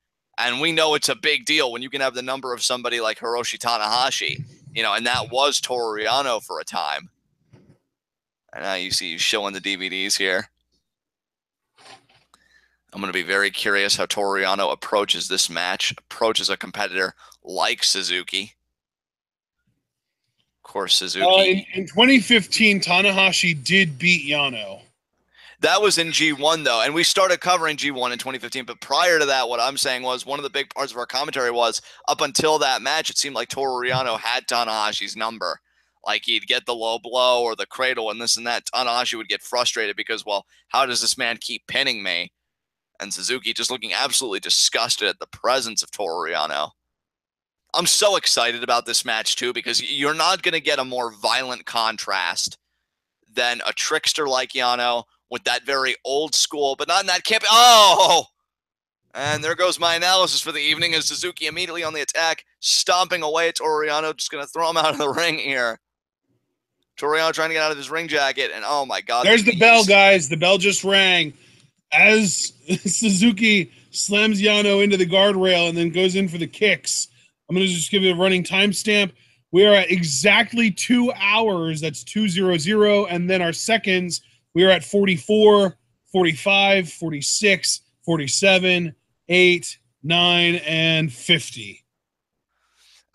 And we know it's a big deal when you can have the number of somebody like Hiroshi Tanahashi, and that was Toru Yano for a time. And now you see he's showing the DVDs here. I'm going to be very curious how Toru Yano approaches this match, approaches a competitor like Suzuki. Of course, Suzuki. In 2015, Tanahashi did beat Yano. That was in G1, though, and we started covering G1 in 2015. But prior to that, what I'm saying was one of the big parts of our commentary was up until that match, it seemed like Toru Yano had Tanahashi's number. Like he'd get the low blow or the cradle and this and that. Tanahashi would get frustrated because, well, how does this man keep pinning me? And Suzuki just looking absolutely disgusted at the presence of Toru Yano. I'm so excited about this match, too, because you're not going to get a more violent contrast than a trickster like Yano with that very old school, but not in that camp. Oh! And there goes my analysis for the evening as Suzuki immediately on the attack, stomping away at Toru Yano, just going to throw him out of the ring here. Toru Yano trying to get out of his ring jacket, and oh my god. There's the bell, guys. The bell just rang as Suzuki slams Yano into the guardrail and then goes in for the kicks. I'm going to just give you a running timestamp. We are at exactly 2 hours. That's 2:00. And then our seconds, we are at 44, 45, 46, 47, 8, 9, and 50.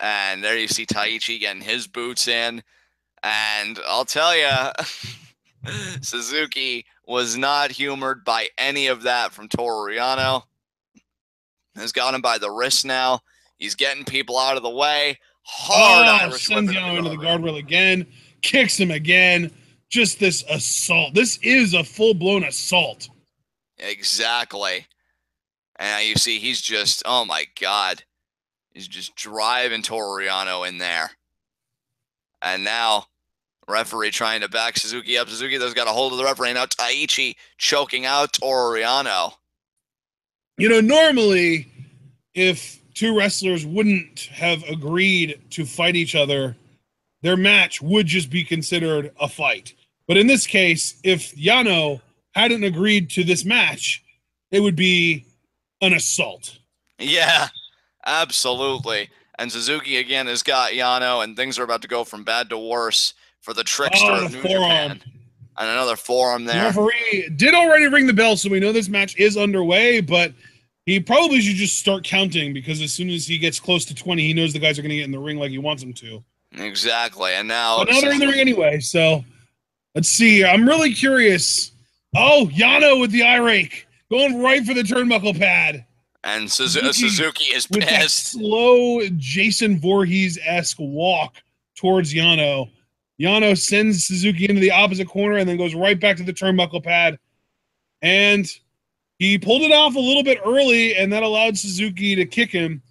And there you see Taichi getting his boots in. And I'll tell you, Suzuki was not humored by any of that from Toru Yano. Has got him by the wrist now. He's getting people out of the way. Hard Irish sends Yano into the guardrail again. Kicks him again. Just this assault. This is a full-blown assault. Exactly. And you see he's just, oh my god. He's just driving Toru Yano in there. And now, referee trying to back Suzuki up. Suzuki has got a hold of the referee. Now Taichi choking out Toru Yano. You know, normally, if two wrestlers wouldn't have agreed to fight each other, their match would just be considered a fight. But in this case, if Yano hadn't agreed to this match, it would be an assault. Yeah, absolutely. And Suzuki again has got Yano, and things are about to go from bad to worse for the trickster of New Japan. And another forearm there. The referee did already ring the bell, so we know this match is underway, but he probably should just start counting because as soon as he gets close to 20, he knows the guys are going to get in the ring like he wants them to. Exactly. And now they're in the ring anyway, so let's see. I'm really curious. Oh, Yano with the eye rake. Going right for the turnbuckle pad. And Suzuki is with that slow Jason Voorhees-esque walk towards Yano. Yano sends Suzuki into the opposite corner and then goes right back to the turnbuckle pad. And he pulled it off a little bit early, and that allowed Suzuki to kick him.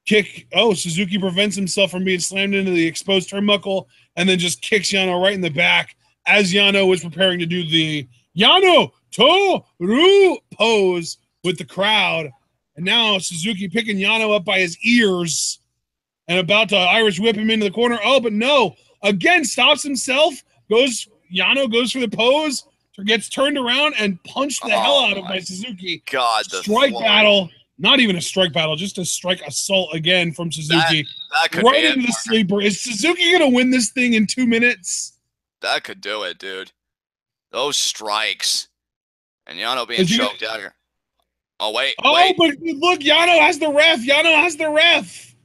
Suzuki prevents himself from being slammed into the exposed turnbuckle and then just kicks Yano right in the back as Yano was preparing to do the Yano Toru pose with the crowd. And now Suzuki picking Yano up by his ears and about to Irish whip him into the corner. Oh, but no. Again, stops himself. Yano goes for the pose, gets turned around and punched the hell out of by Suzuki. God, the strike battle. Not even a strike battle, just a strike assault again from Suzuki. That could right into the sleeper. Is Suzuki going to win this thing in 2 minutes? That could do it, dude. Those strikes. And Yano being choked out here. Oh, wait. But look, Yano has the ref.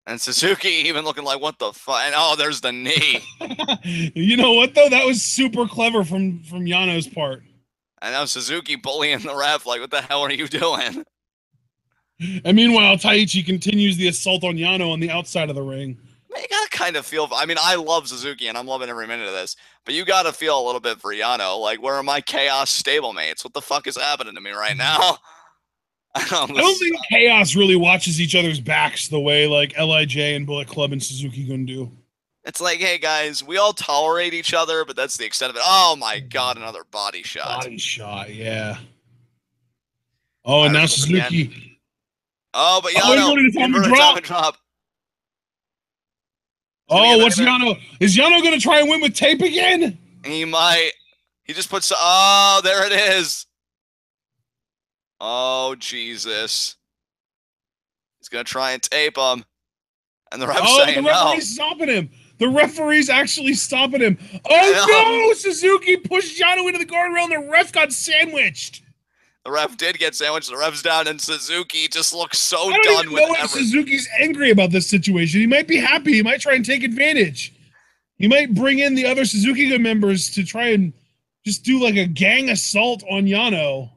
And Suzuki even looking like, what the fuck? And there's the knee. You know what, though? That was super clever from Yano's part. And now Suzuki bullying the ref, like, what the hell are you doing? And meanwhile, Taichi continues the assault on Yano on the outside of the ring. You gotta kind of feel, I mean, I love Suzuki, and I'm loving every minute of this, but you gotta feel a little bit for Yano. Like, where are my Chaos stablemates? What the fuck is happening to me right now? I don't think Chaos really watches each other's backs the way, like, LIJ and Bullet Club and Suzuki gonna do. It's like, hey, guys, we all tolerate each other, but that's the extent of it. Oh, my God, another body shot. Body shot, yeah. Oh, and now Suzuki. Again. Oh, but Yano. Drop. Oh, what's Yano? Is Yano going to try and win with tape again? He might. He just puts... Oh, there it is. Oh, Jesus. He's going to try and tape him. And the ref's saying the referee's stopping him. The referee's actually stopping him. Oh, no! Suzuki pushed Yano into the guardrail, and the ref got sandwiched. The ref did get sandwiched. The ref's down, and Suzuki just looks so done with everything. I don't know if Suzuki's angry about this situation. He might be happy. He might try and take advantage. He might bring in the other Suzuki members to try and just do like a gang assault on Yano.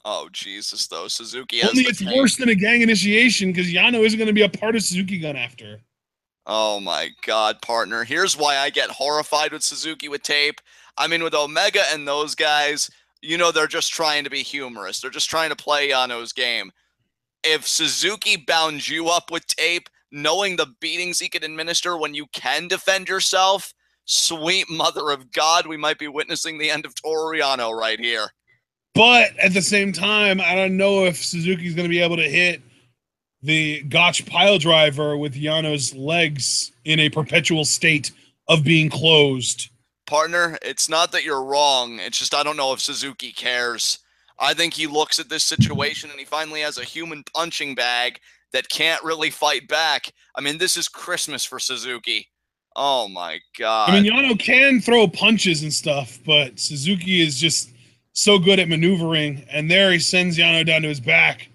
Oh, Jesus, though. Suzuki has Only it's worse than a gang initiation because Yano isn't going to be a part of Suzuki Gun after. Oh, my God, partner. Here's why I get horrified with Suzuki with tape. I mean, with Omega and those guys... You know, they're just trying to be humorous. They're just trying to play Yano's game. if Suzuki bound you up with tape, knowing the beatings he can administer when you can defend yourself, sweet mother of God, we might be witnessing the end of Toru Yano right here. But at the same time, I don't know if Suzuki's going to be able to hit the Gotch pile driver with Yano's legs in a perpetual state of being closed. Partner, it's not that you're wrong. It's just I don't know if Suzuki cares. I think he looks at this situation and he finally has a human punching bag that can't really fight back. I mean, this is Christmas for Suzuki. Oh, my God. I mean, Yano can throw punches and stuff, but Suzuki is just so good at maneuvering. And there he sends Yano down to his back.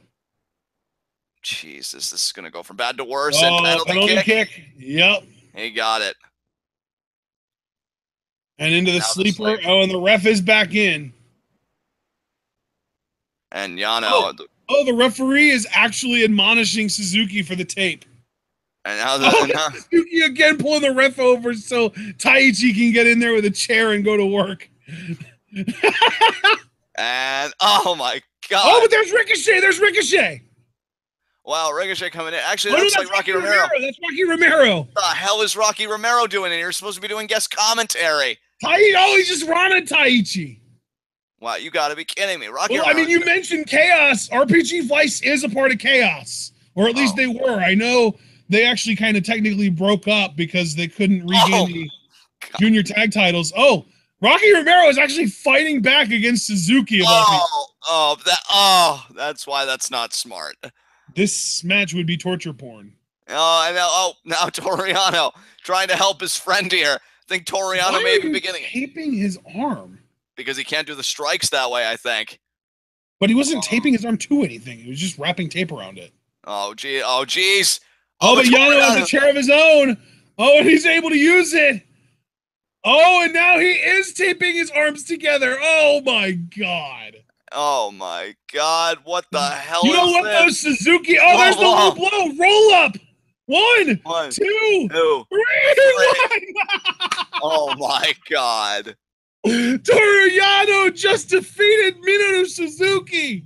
Jesus, this is going to go from bad to worse. Oh, And penalty kick. Yep. He got it. And into the sleeper. Oh, and the ref is back in. And Yano. Oh, the referee is actually admonishing Suzuki for the tape. And now, Suzuki again pulling the ref over so Taichi can get in there with a chair and go to work. And, oh my God. Oh, but there's Ricochet. There's Ricochet. Wow, Ricochet coming in. Actually, that's like Rocky Romero. That's Rocky Romero. What the hell is Rocky Romero doing in here? You're supposed to be doing guest commentary. He's just Rana Taichi. Wow, you got to be kidding me. Rocky Well, Romero. I mean, you mentioned Chaos. RPG Vice is a part of Chaos. Or at least they were. I know they actually kind of technically broke up because they couldn't regain the junior tag titles. Oh, Rocky Romero is actually fighting back against Suzuki. That's why that's not smart. This match would be torture porn. Now Toru Yano trying to help his friend here. I think Toru Yano may be beginning taping his arm because he can't do the strikes that way. I think. But he wasn't taping his arm to anything. He was just wrapping tape around it. Oh geez. Oh, but Yano has a chair of his own. Oh, and he's able to use it. Oh, and now he is taping his arms together. Oh my God. Oh my God, what the hell you know is what this? those Suzuki, there's the low blow, roll up. One, two, three. Oh my God. Toru Yano just defeated Minoru Suzuki.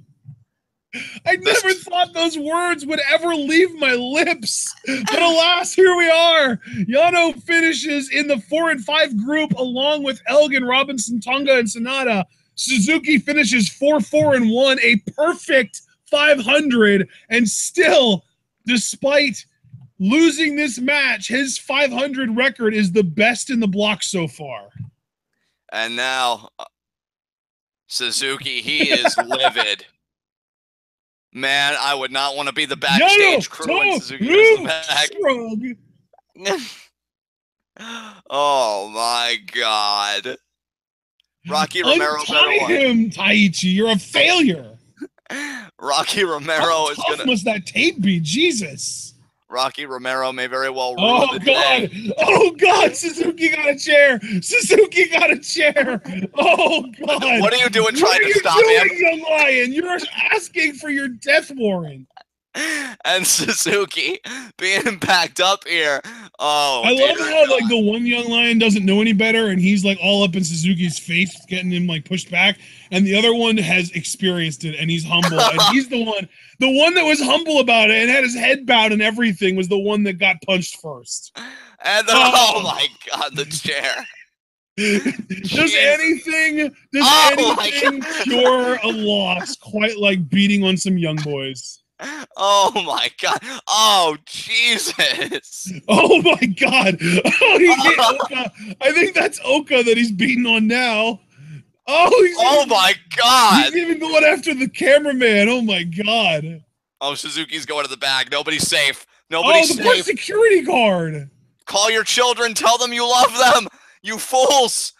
I never thought those words would ever leave my lips, but alas, here we are. Yano finishes in the 4 and 5 group along with Elgin, Robinson, Tonga, and Sanada. Suzuki finishes 4-4 and 1, a perfect 500, and still, despite losing this match, his 500 record is the best in the block so far. And now, Suzuki, he is livid. Man, I would not want to be the backstage crew when Suzuki goes back. Oh my God. Rocky Romero Untie him, Taichi. You're a failure. Rocky Romero is gonna. How tough must that tape be? Jesus. Rocky Romero may very well ruin the day. Oh God! Suzuki got a chair. Suzuki got a chair. Oh God! What are you doing trying to stop him? Young Lion? You're asking for your death warrant. And Suzuki being backed up here. Oh, I love how like the one young lion doesn't know any better, and he's like all up in Suzuki's face, getting him like pushed back, and the other one has experienced it, and he's humble, and he's the one that was humble about it and had his head bowed and everything was the one that got punched first. And oh my God, the chair. Does anything cure a loss quite like beating on some young boys? Oh my God! Oh Jesus! Oh my God! Oh, he hit Oka. I think that's Oka that he's beating on now. Oh my God! He's even going after the cameraman. Oh my God! Oh, Suzuki's going to the bag. Nobody's safe. Nobody's safe. Oh, the security guard. Call your children. Tell them you love them. You fools.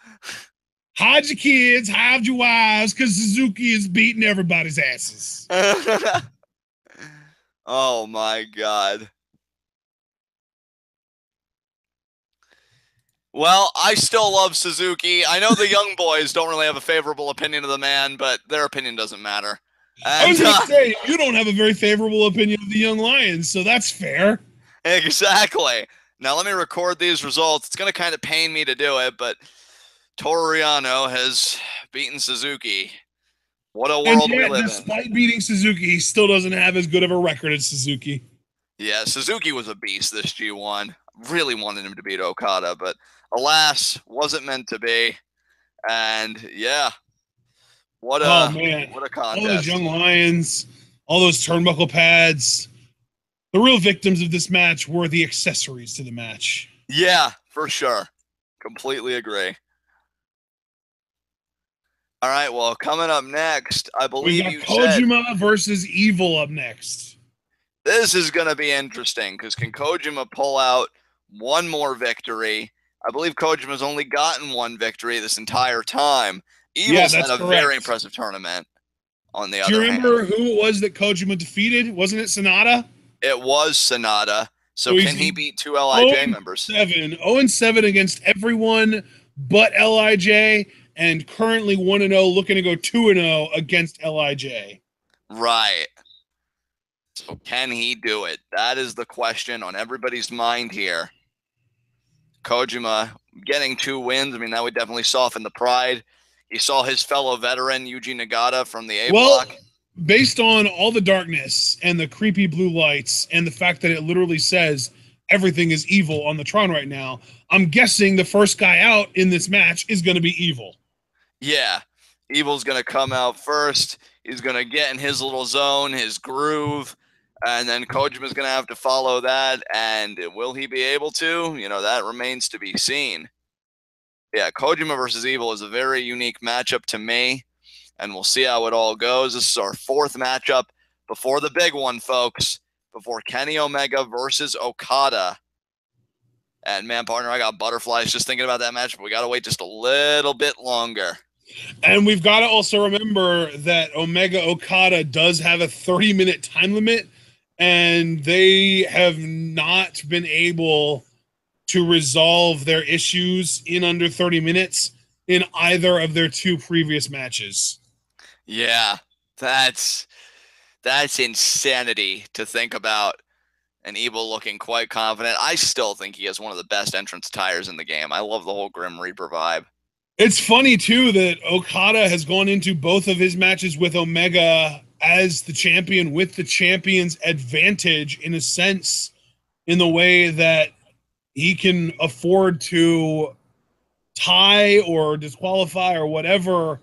Hide your kids. Hide your wives, because Suzuki is beating everybody's asses. Oh my God. Well, I still love Suzuki. I know the young boys don't really have a favorable opinion of the man, but their opinion doesn't matter. And, I was going to say, you don't have a very favorable opinion of the young lions, so that's fair. Exactly. Now let me record these results. It's going to kind of pain me to do it, but Toru Yano has beaten Suzuki What a And world we yet, live in. despite beating Suzuki, he still doesn't have as good of a record as Suzuki. Yeah, Suzuki was a beast this G1. Really wanted him to beat Okada, but alas, wasn't meant to be. And yeah, what Oh a man, all those contest. young lions, all those turnbuckle pads. The real victims of this match were the accessories to the match. Yeah, for sure. Completely agree. All right, well, coming up next, I We've believe got you said Kojima versus Evil up next. this is going to be interesting because can Kojima pull out one more victory? I believe Kojima's only gotten one victory this entire time. Yeah, Evil's had that's a very correct. impressive tournament, on the Do you other hand. remember who it was that Kojima defeated? Wasn't it Sanada? It was Sanada. So can he beat two LIJ members? 0-7. 0-7 against everyone but LIJ, and currently 1-0, looking to go 2-0 against LIJ. Right. So can he do it? That is the question on everybody's mind here. Kojima getting 2 wins. I mean, that would definitely soften the pride. He saw his fellow veteran, Yuji Nagata, from the A block. Based on all the darkness and the creepy blue lights and the fact that it literally says everything is evil on the Tron right now, I'm guessing the first guy out in this match is going to be Evil. Yeah. Evil's going to come out first. He's going to get in his little zone, his groove, and then Kojima's going to have to follow that. And will he be able to? You know, that remains to be seen. Yeah, Kojima versus Evil is a very unique matchup to me, and we'll see how it all goes. This is our 4th matchup before the big one, folks, before Kenny Omega versus Okada. And man, partner, I got butterflies just thinking about that match, but we got to wait just a little bit longer. And we've got to also remember that Omega Okada does have a 30-minute time limit, and they have not been able to resolve their issues in under 30 minutes in either of their 2 previous matches. Yeah, that's insanity to think about. And Evil looking quite confident. I still think he has one of the best entrance tires in the game. I love the whole Grim Reaper vibe. It's funny, too, that Okada has gone into both of his matches with Omega as the champion with the champion's advantage, in a sense, in the way that he can afford to tie or disqualify or whatever.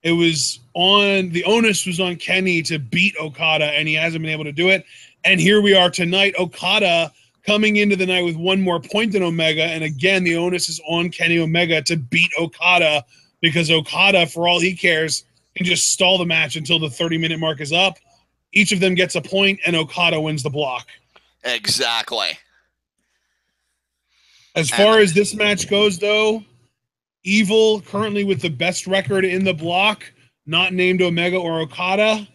It was on, the onus was on Kenny to beat Okada, and he hasn't been able to do it. And here we are tonight, Okada coming into the night with 1 more point than Omega. And again, the onus is on Kenny Omega to beat Okada, because Okada, for all he cares, can just stall the match until the 30-minute mark is up. Each of them gets a point, and Okada wins the block. Exactly. As far as this match goes, though, Evil currently with the best record in the block, not named Omega or Okada,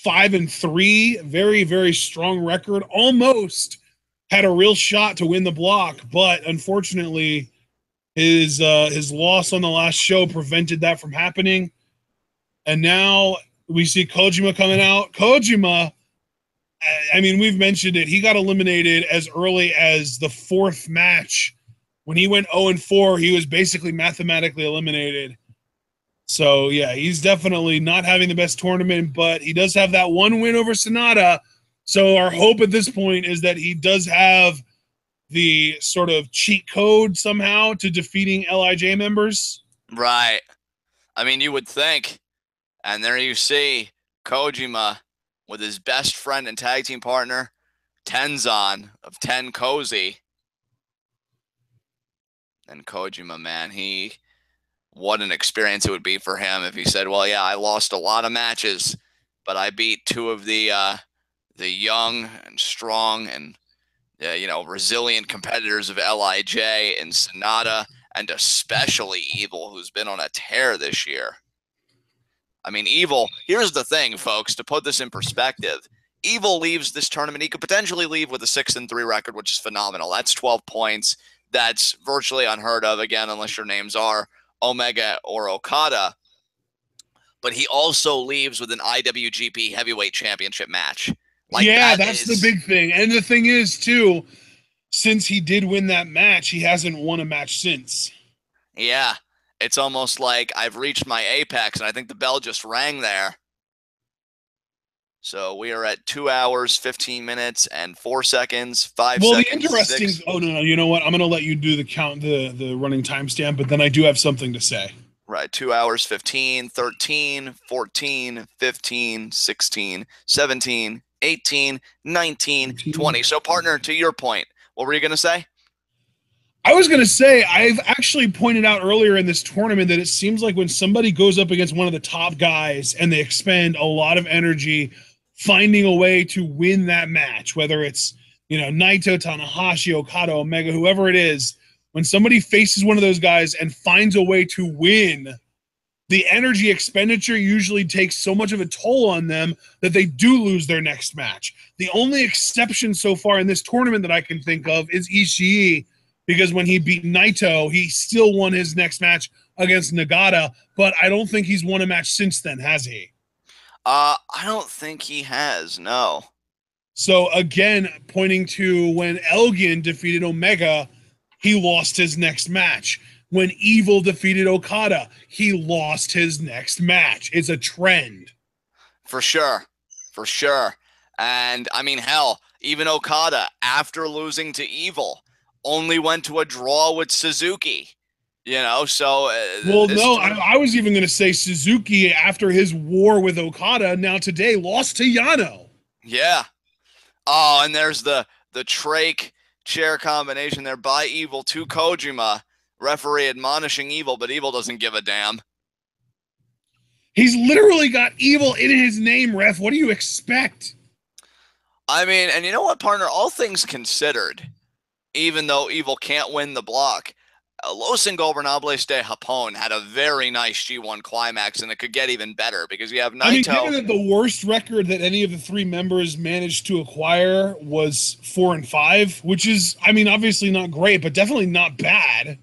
5-3, very, very strong record. Almost had a real shot to win the block, but unfortunately, his loss on the last show prevented that from happening. And now we see Kojima coming out. Kojima, I mean, we've mentioned it. He got eliminated as early as the 4th match. When he went 0-4, he was basically mathematically eliminated. So, yeah, he's definitely not having the best tournament, but he does have that 1 win over Sanada. So our hope at this point is that he does have the sort of cheat code somehow to defeating LIJ members. Right. I mean, you would think. And there you see Kojima with his best friend and tag team partner, Tenzan of Ten Cozy. And Kojima, man, what an experience it would be for him if he said, well, yeah, I lost a lot of matches, but I beat 2 of the young and strong and resilient competitors of LIJ and Sanada, and especially Evil, who's been on a tear this year. I mean, Evil, here's the thing, folks, to put this in perspective. Evil leaves this tournament. He could potentially leave with a 6-3 record, which is phenomenal. That's 12 points. That's virtually unheard of, again, unless your names are Omega or Okada. But he also leaves with an IWGP Heavyweight Championship match. That's the big thing. And the thing is, too, since he did win that match, he hasn't won a match since. Yeah, It's almost like I've reached my apex, and I think the bell just rang there. So we are at 2 hours, 15 minutes, and 4 seconds, 5 Well, the seconds, interesting. 6. Oh no, you know what? I'm going to let you do the count, the running timestamp, but then I do have something to say. Right, 2 hours, 15, 13, 14, 15, 16, 17, 18, 19, 20. So, partner, to your point, what were you going to say? I was going to say, I've actually pointed out earlier in this tournament that it seems like when somebody goes up against one of the top guys and they expend a lot of energy finding a way to win that match, whether it's, Naito, Tanahashi, Okada, Omega, whoever it is, when somebody faces one of those guys and finds a way to win, the energy expenditure usually takes so much of a toll on them that they do lose their next match. The only exception so far in this tournament that I can think of is Ishii, because when he beat Naito, he still won his next match against Nagata, but I don't think he's won a match since then, has he? I don't think he has, no. So again, pointing to when Elgin defeated Omega, he lost his next match. When Evil defeated Okada, he lost his next match. It's a trend. For sure. For sure. And, I mean, hell, even Okada, after losing to Evil, only went to a draw with Suzuki. So well, no, I was even going to say Suzuki, after his war with Okada, now today lost to Yano. Yeah. Oh, and there's the trach chair combination there by Evil to Kojima. Referee admonishing Evil, but Evil doesn't give a damn. He's literally got Evil in his name, ref. What do you expect? I mean, and you know what, partner? All things considered, even though Evil can't win the block, Los Ingobernables de Japón had a very nice G1 climax, and it could get even better because you have Naito. I mean, given that the worst record that any of the three members managed to acquire was 4-5, which is, I mean, obviously not great, but definitely not bad.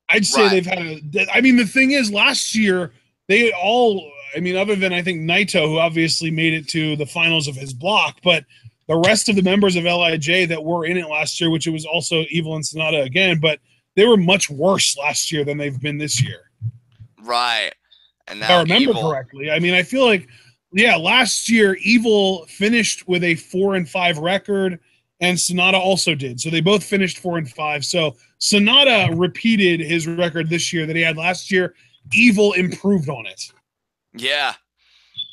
I'd say they've had the thing is, last year, they all, other than I think Naito, who obviously made it to the finals of his block, but the rest of the members of LIJ that were in it last year, which it was also Evil and Sanada again, but they were much worse last year than they've been this year. Right. And now if I remember correctly. I mean, I feel like, last year, Evil finished with a 4-5 record, and Sanada also did. So they both finished 4-5. So Sanada repeated his record this year that he had last year. Evil improved on it. Yeah.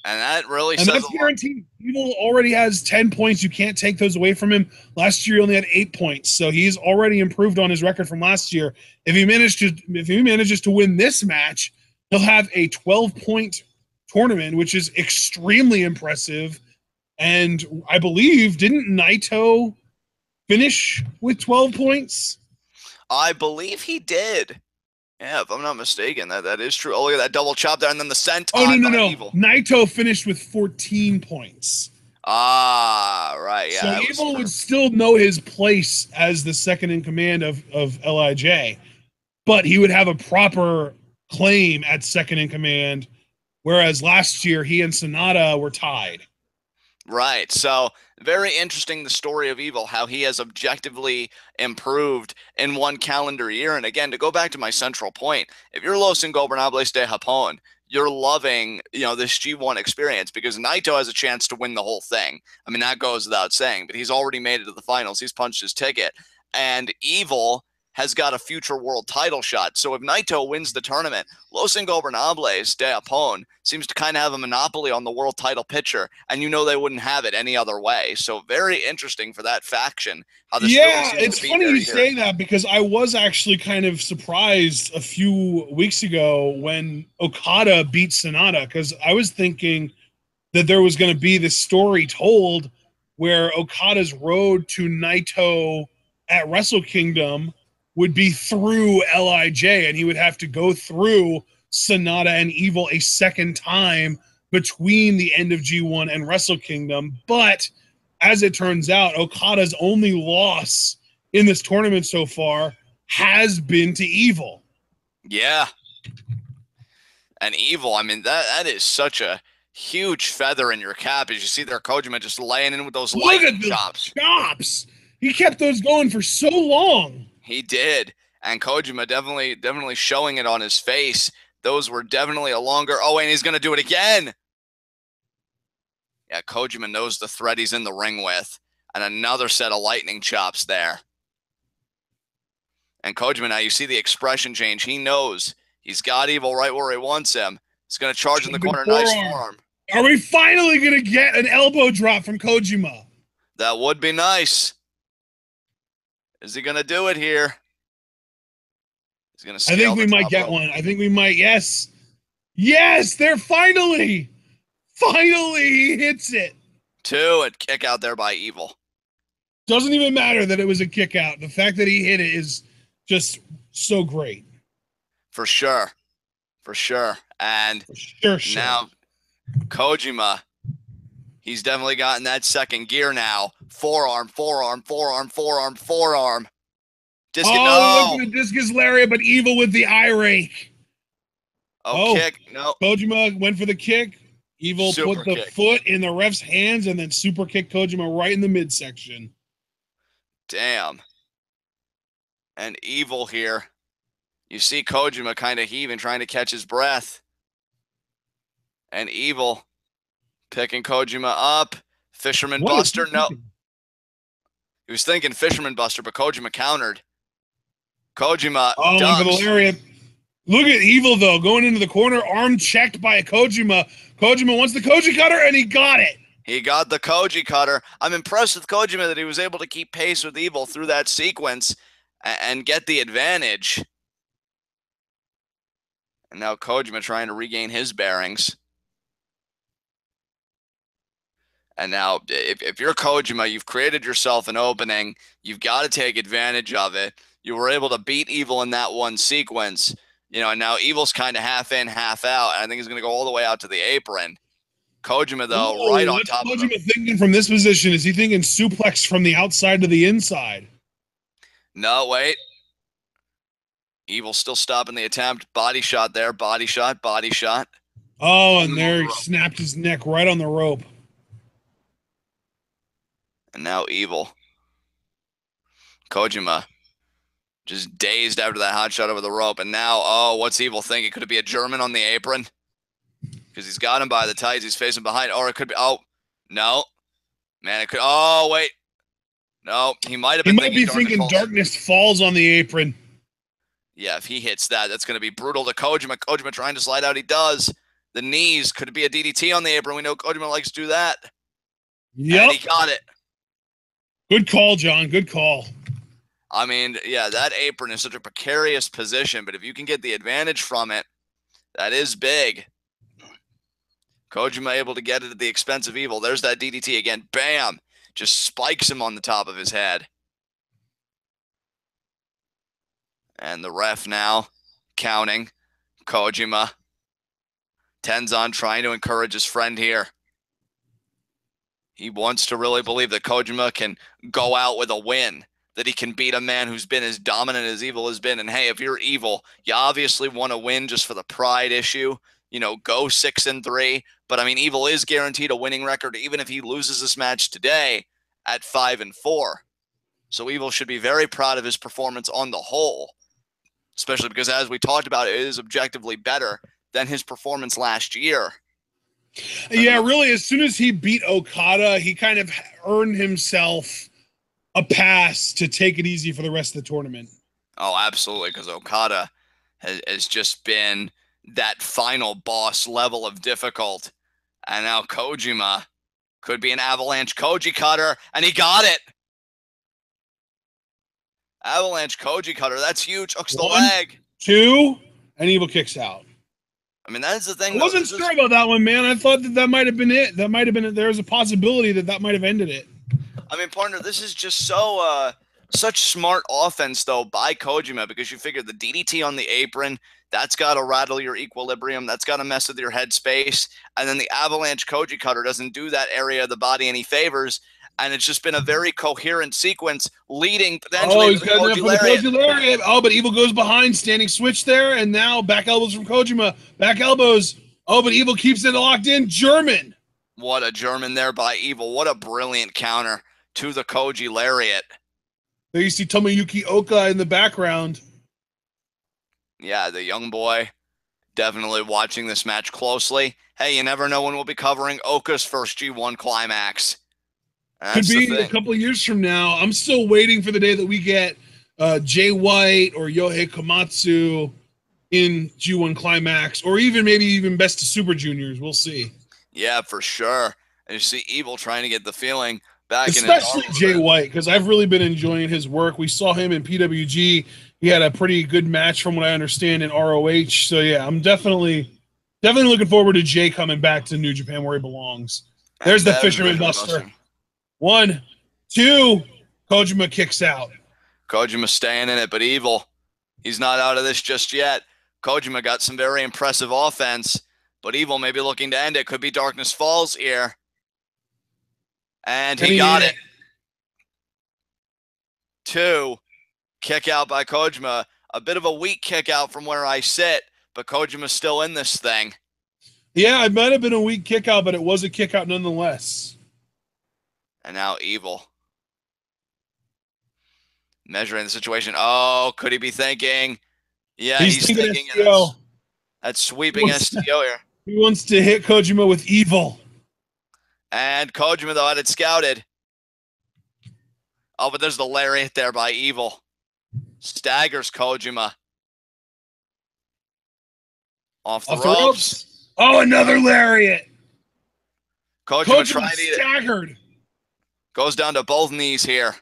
And that really says that's guaranteed. Evil already has 10 points. You can't take those away from him. Last year he only had 8 points. So he's already improved on his record from last year. If he manages to win this match, he'll have a 12-point tournament, which is extremely impressive. And I believe, didn't Naito finish with 12 points? I believe he did. Yeah, if I'm not mistaken, that is true. Oh, look at that double chop there, and then the sent. Oh, no. Evil. Naito finished with 14 points. Ah, right. Yeah. So Evil would still know his place as the second in command of LIJ, but he would have a proper claim at second in command, whereas last year he and Sanada were tied. Right. So very interesting, the story of Evil, how he has objectively improved in one calendar year. And again, to go back to my central point, if you're Los Ingobernables de Japón, you're loving, this G1 experience because Naito has a chance to win the whole thing. I mean, that goes without saying, but he's already made it to the finals. He's punched his ticket. And Evil has got a future world title shot. So if Naito wins the tournament, Los Ingobernables de Japón seems to kind of have a monopoly on the world title picture, and they wouldn't have it any other way. So very interesting for that faction. How this really it's funny you say that because I was actually kind of surprised a few weeks ago when Okada beat Sanada, because I was thinking that there was going to be this story told where Okada's road to Naito at Wrestle Kingdom would be through LIJ, and he would have to go through Sanada and Evil a second time between the end of G1 and Wrestle Kingdom. But as it turns out, Okada's only loss in this tournament so far has been to Evil. Yeah. And Evil, I mean, that is such a huge feather in your cap as you see their Kojima just laying in with those lightning chops. He kept those going for so long. He did. And Kojima definitely showing it on his face. Those were definitely a longer. Oh, and he's going to do it again. Yeah, Kojima knows the threat he's in the ring with. And another set of lightning chops there. And Kojima, now you see the expression change. He knows he's got Evil right where he wants him. He's going to charge in the corner. Nice forearm. Are we finally going to get an elbow drop from Kojima? That would be nice. Is he going to do it here? He's going to. I think we might get one. I think we might. Yes. Yes, they're finally he hits it. 2 and kick out there by Evil. Doesn't even matter that it was a kick out. The fact that he hit it is just so great. For sure. And now Kojima, he's definitely gotten that second gear now. Forearm. Discus lariat, but Evil with the eye rake. Kick. No. Kojima went for the kick. Evil Super put the foot in the ref's hands and then super kicked Kojima right in the midsection. Damn. And Evil here. You see Kojima kind of heaving, trying to catch his breath. And Evil picking Kojima up. Fisherman Buster. No. He was thinking Fisherman Buster, but Kojima countered. Kojima for the lariat. Look at Evil, though, going into the corner, arm checked by Kojima. Kojima wants the Koji cutter, and he got it. He got the Koji cutter. I'm impressed with Kojima that he was able to keep pace with Evil through that sequence and get the advantage. And now Kojima trying to regain his bearings. And now, if you're Kojima, you've created yourself an opening. You've got to take advantage of it. You were able to beat Evil in that one sequence. You know, and now Evil's kind of half in, half out. And I think he's going to go all the way out to the apron. Kojima, though, right on top of him. What's Kojima thinking from this position? Is he thinking suplex from the outside to the inside? No, wait. Evil still stopping the attempt. Body shot there. Body shot. Oh, and there he snapped his neck right on the rope. And now Evil. Kojima just dazed after that hot shot over the rope. And now, what's Evil thinking? Could it be a German on the apron? Because he's got him by the tights. He's facing behind. Or it could be, no. Man, it could, wait. No, he might have been thinking Darkness Falls on the apron. Yeah, if he hits that, that's going to be brutal to Kojima. Kojima trying to slide out. He does. The knees. Could it be a DDT on the apron? We know Kojima likes to do that. Yep. And he got it. Good call, John. Good call. I mean, yeah, that apron is such a precarious position, but if you can get the advantage from it, that is big. Kojima able to get it at the expense of Evil. There's that DDT again. Bam! Just spikes him on the top of his head. And the ref now counting. Kojima. Tenzan trying to encourage his friend here. He wants to really believe that Kojima can go out with a win, that he can beat a man who's been as dominant as Evil has been. And hey, if you're Evil, you obviously want to win just for the pride issue. You know, go 6-3. But I mean, Evil is guaranteed a winning record, even if he loses this match today at 5-4. So Evil should be very proud of his performance on the whole, especially because, as we talked about, it is objectively better than his performance last year. Yeah, really, as soon as he beat Okada, he kind of earned himself a pass to take it easy for the rest of the tournament. Oh, absolutely, because Okada has just been that final boss level of difficult. And now Kojima could be an avalanche Koji cutter, and he got it. Avalanche Koji cutter, that's huge. Hooks the leg. 2, and Evil kicks out. I mean, that's the thing. I wasn't sure about that one, man. I thought that might have been it. That might have been it. There's a possibility that might have ended it. I mean, partner, this is just so such smart offense, though, by Kojima, because you figure the DDT on the apron, that's got to rattle your equilibrium. That's got to mess with your headspace. And then the avalanche Koji cutter doesn't do that area of the body any favors. And it's just been a very coherent sequence leading potentially to the Koji lariat. Oh, but Evil goes behind, standing switch there, and now back elbows from Kojima. Back elbows. Oh, but Evil keeps it locked in. German. What a German there by Evil. What a brilliant counter to the Koji lariat. There you see Tomoyuki Oka in the background. Yeah, the young boy definitely watching this match closely. Hey, you never know when we'll be covering Oka's first G1 Climax. Could That's the be a thing. couple of years from now. I'm still waiting for the day that we get Jay White or Yohei Komatsu in G1 Climax, or even maybe even Best of Super Juniors. We'll see. Yeah, for sure. And you see Evil trying to get the feeling back in his Especially arm a Jay bit. White, because I've really been enjoying his work. We saw him in PWG. He had a pretty good match, from what I understand, in ROH. So yeah, I'm definitely looking forward to Jay coming back to New Japan where he belongs. There's And the there's Fisherman Fisherman Buster. Buster. 1, 2. Kojima kicks out. Kojima staying in it, but Evil, he's not out of this just yet. Kojima got some very impressive offense, but Evil may be looking to end it. Could be Darkness Falls here. And he got it. 2. Kick out by Kojima. A bit of a weak kick out from where I sit, but Kojima's still in this thing. Yeah, it might have been a weak kick out, but it was a kick out nonetheless. And now Evil. Measuring the situation. Oh, could he be thinking? Yeah, he's thinking STO. That's sweeping STO here. He wants to hit Kojima with Evil. And Kojima, though, had it scouted. Oh, but there's the lariat there by Evil. Staggers Kojima. Off the ropes. Oh, another lariat. Kojima tried to eat it. Staggered. Goes down to both knees here.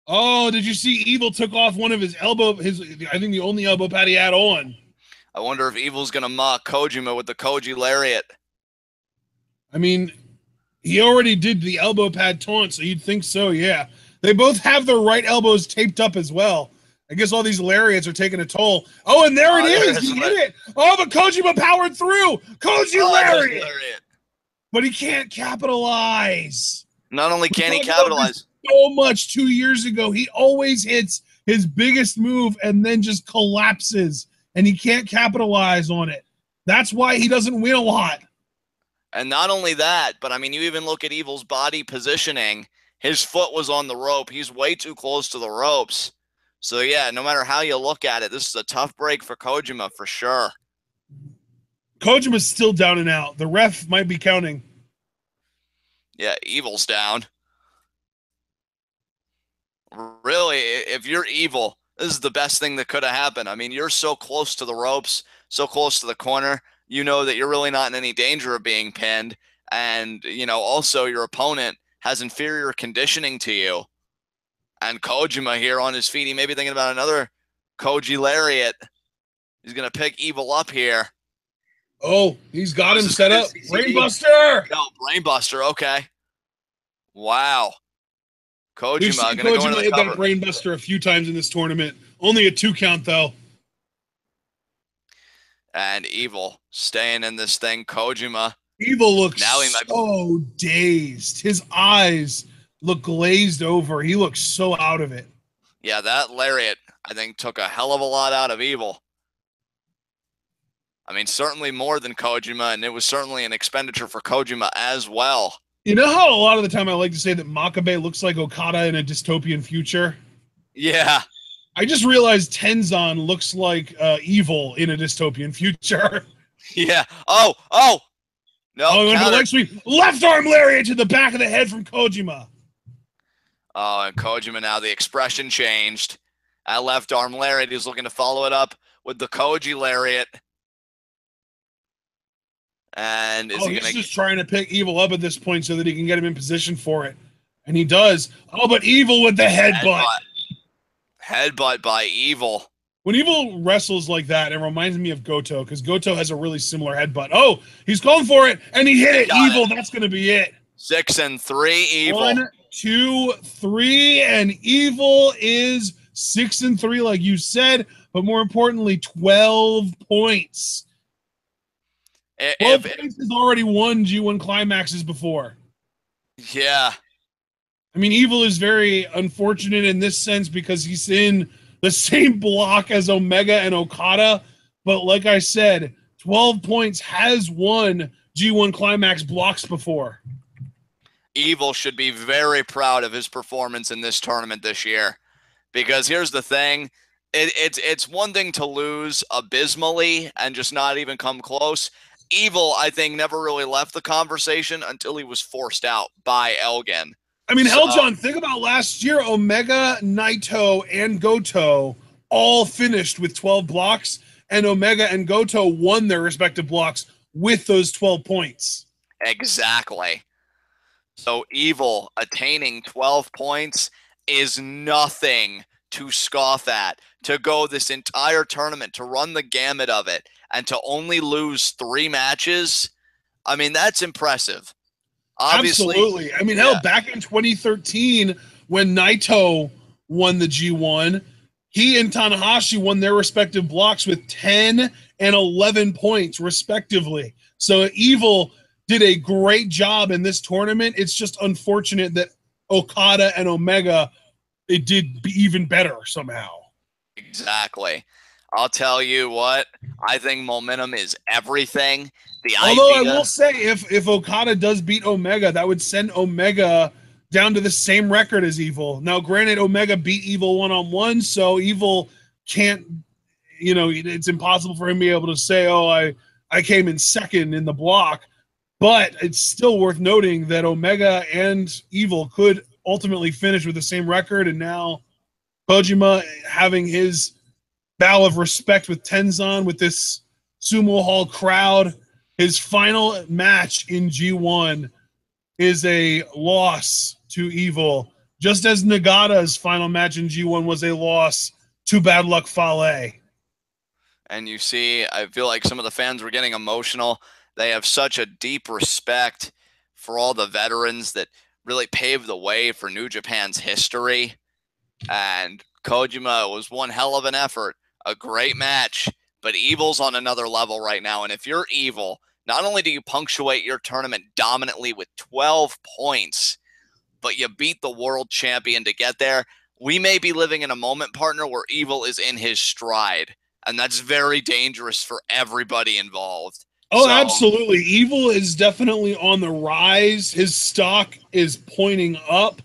Oh, did you see Evil took off one of his elbow, I think the only elbow pad he had on. I wonder if Evil's going to mock Kojima with the Koji lariat. I mean, he already did the elbow pad taunt, so you'd think so, yeah. They both have their right elbows taped up as well. I guess all these lariats are taking a toll. Oh, and there it is. He hit it. Oh, but Kojima powered through. Lariat. But he can't capitalize. Not only can he capitalize. So much 2 years ago. He always hits his biggest move and then just collapses, and he can't capitalize on it. That's why he doesn't win a lot. And not only that, but I mean, you even look at Evil's body positioning. His foot was on the rope. He's way too close to the ropes. So yeah, no matter how you look at it, this is a tough break for Kojima for sure. Kojima's still down and out. The ref might be counting. Yeah, Evil's down. Really, if you're Evil, this is the best thing that could have happened. I mean, you're so close to the ropes, so close to the corner. You know that you're really not in any danger of being pinned. And, you know, also your opponent has inferior conditioning to you. And Kojima here on his feet, he may be thinking about another Koji lariat. He's going to pick Evil up here. Oh, he's got him set up. Brainbuster! No, Brainbuster, okay. Wow. Kojima going to go into the cover. That Brainbuster a few times in this tournament. Only a 2 count, though. And Evil staying in this thing. Kojima. Evil looks so dazed. His eyes look glazed over. He looks so out of it. Yeah, that lariat, I think, took a hell of a lot out of Evil. I mean, certainly more than Kojima, and it was certainly an expenditure for Kojima as well. You know how a lot of the time I like to say that Makabe looks like Okada in a dystopian future? Yeah. I just realized Tenzan looks like Evil in a dystopian future. Yeah. Oh. No. Oh, leg sweep. Left arm lariat to the back of the head from Kojima. Oh, and Kojima now, the expression changed. At left arm lariat, he's looking to follow it up with the Koji lariat. And is he he's just trying to pick Evil up at this point so that he can get him in position for it. And he does. Oh, but Evil with the headbutt. Headbutt by Evil. When Evil wrestles like that, it reminds me of Goto, because Goto has a really similar headbutt. Oh, he's calling for it, and he hit it. Evil, that's going to be it. 6 and 3, Evil. 1, 2, 3, and Evil is 6 and 3, like you said, but more importantly, 12 points. 12 points has already won G1 Climaxes before. Yeah. I mean, Evil is very unfortunate in this sense because he's in the same block as Omega and Okada. But like I said, 12 points has won G1 Climax blocks before. Evil should be very proud of his performance in this tournament this year. Because here's the thing, It's one thing to lose abysmally and just not even come close. Evil, I think, never really left the conversation until he was forced out by Elgin. I mean, So hell, John, think about last year. Omega, Naito, and Goto all finished with 12 blocks, and Omega and Goto won their respective blocks with those 12 points. exactly. So Evil attaining 12 points is nothing to scoff at. To go this entire tournament, to run the gamut of it, and to only lose 3 matches, I mean, that's impressive. Obviously, Absolutely. I mean, hell, back in 2013, when Naito won the G1, he and Tanahashi won their respective blocks with 10 and 11 points, respectively. So Evil did a great job in this tournament. It's just unfortunate that Okada and Omega, it did be even better somehow. Exactly. I'll tell you what, I think momentum is everything. Although I will say, if Okada does beat Omega, that would send Omega down to the same record as Evil. Now, granted, Omega beat Evil one-on-one, so Evil can't, it's impossible for him to be able to say, oh, I came in second in the block. But it's still worth noting that Omega and Evil could ultimately finish with the same record, and now Kojima having his bow of respect with Tenzan, with this Sumo Hall crowd. His final match in G1 is a loss to Evil, just as Nagata's final match in G1 was a loss to Bad Luck Fale. And you see, I feel like some of the fans were getting emotional. They have such a deep respect for all the veterans that really paved the way for New Japan's history. And Kojima was one hell of an effort, a great match, but Evil's on another level right now. And if you're Evil, not only do you punctuate your tournament dominantly with 12 points, but you beat the world champion to get there. We may be living in a moment, partner, where Evil is in his stride. And that's very dangerous for everybody involved. Oh, absolutely. Evil is definitely on the rise. His stock is pointing up.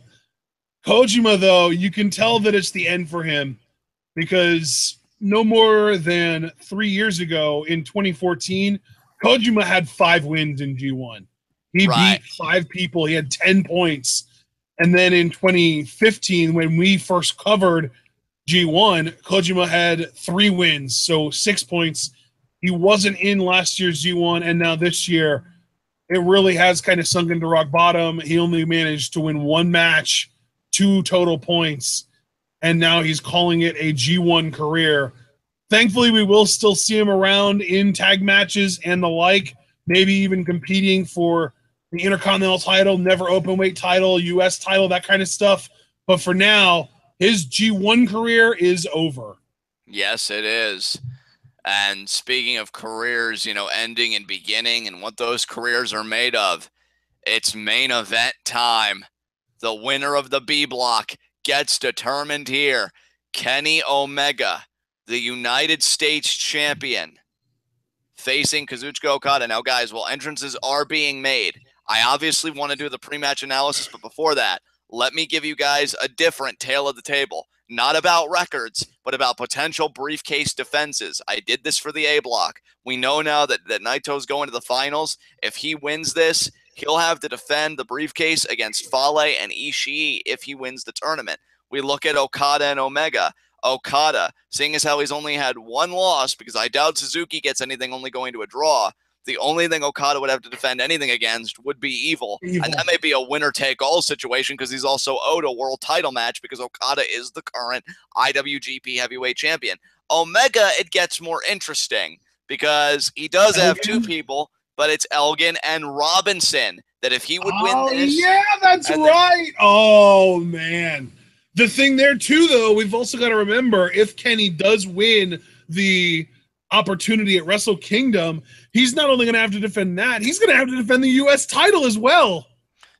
Kojima, though, you can tell that it's the end for him, because no more than 3 years ago in 2014, Kojima had 5 wins in G1. He beat 5 people. He had 10 points. And then in 2015, when we first covered G1, Kojima had 3 wins, so 6 points. He wasn't in last year's G1, and now this year, it really has kind of sunk into rock bottom. He only managed to win 1 match, 2 total points, and now he's calling it a G1 career. Thankfully, we will still see him around in tag matches and the like, maybe even competing for the Intercontinental title, Never Openweight title, U.S. title, that kind of stuff. But for now, his G1 career is over. Yes, it is. And speaking of careers, ending and beginning and what those careers are made of, it's main event time. The winner of the B block gets determined here. Kenny Omega, the United States champion, facing Kazuchika Okada. Now, guys, while entrances are being made, I obviously want to do the pre-match analysis, but before that, let me give you guys a different tale of the table. Not about records, but about potential briefcase defenses. I did this for the A block. We know now that Naito's going to the finals. If he wins this, he'll have to defend the briefcase against Fale and Ishii if he wins the tournament. We look at Okada and Omega. Okada, seeing as how he's only had 1 loss, because I doubt Suzuki gets anything, only going to a draw, the only thing Okada would have to defend anything against would be Evil. And that may be a winner-take-all situation, because he's also owed a world title match, because Okada is the current IWGP heavyweight champion. Omega, it gets more interesting, because he does have 2 people, but it's Elgin and Robinson, that if he would win this... yeah, that's right. Oh, man. The thing there, too, though, we've also got to remember, if Kenny does win the opportunity at Wrestle Kingdom, he's not only going to have to defend that, he's going to have to defend the U.S. title as well.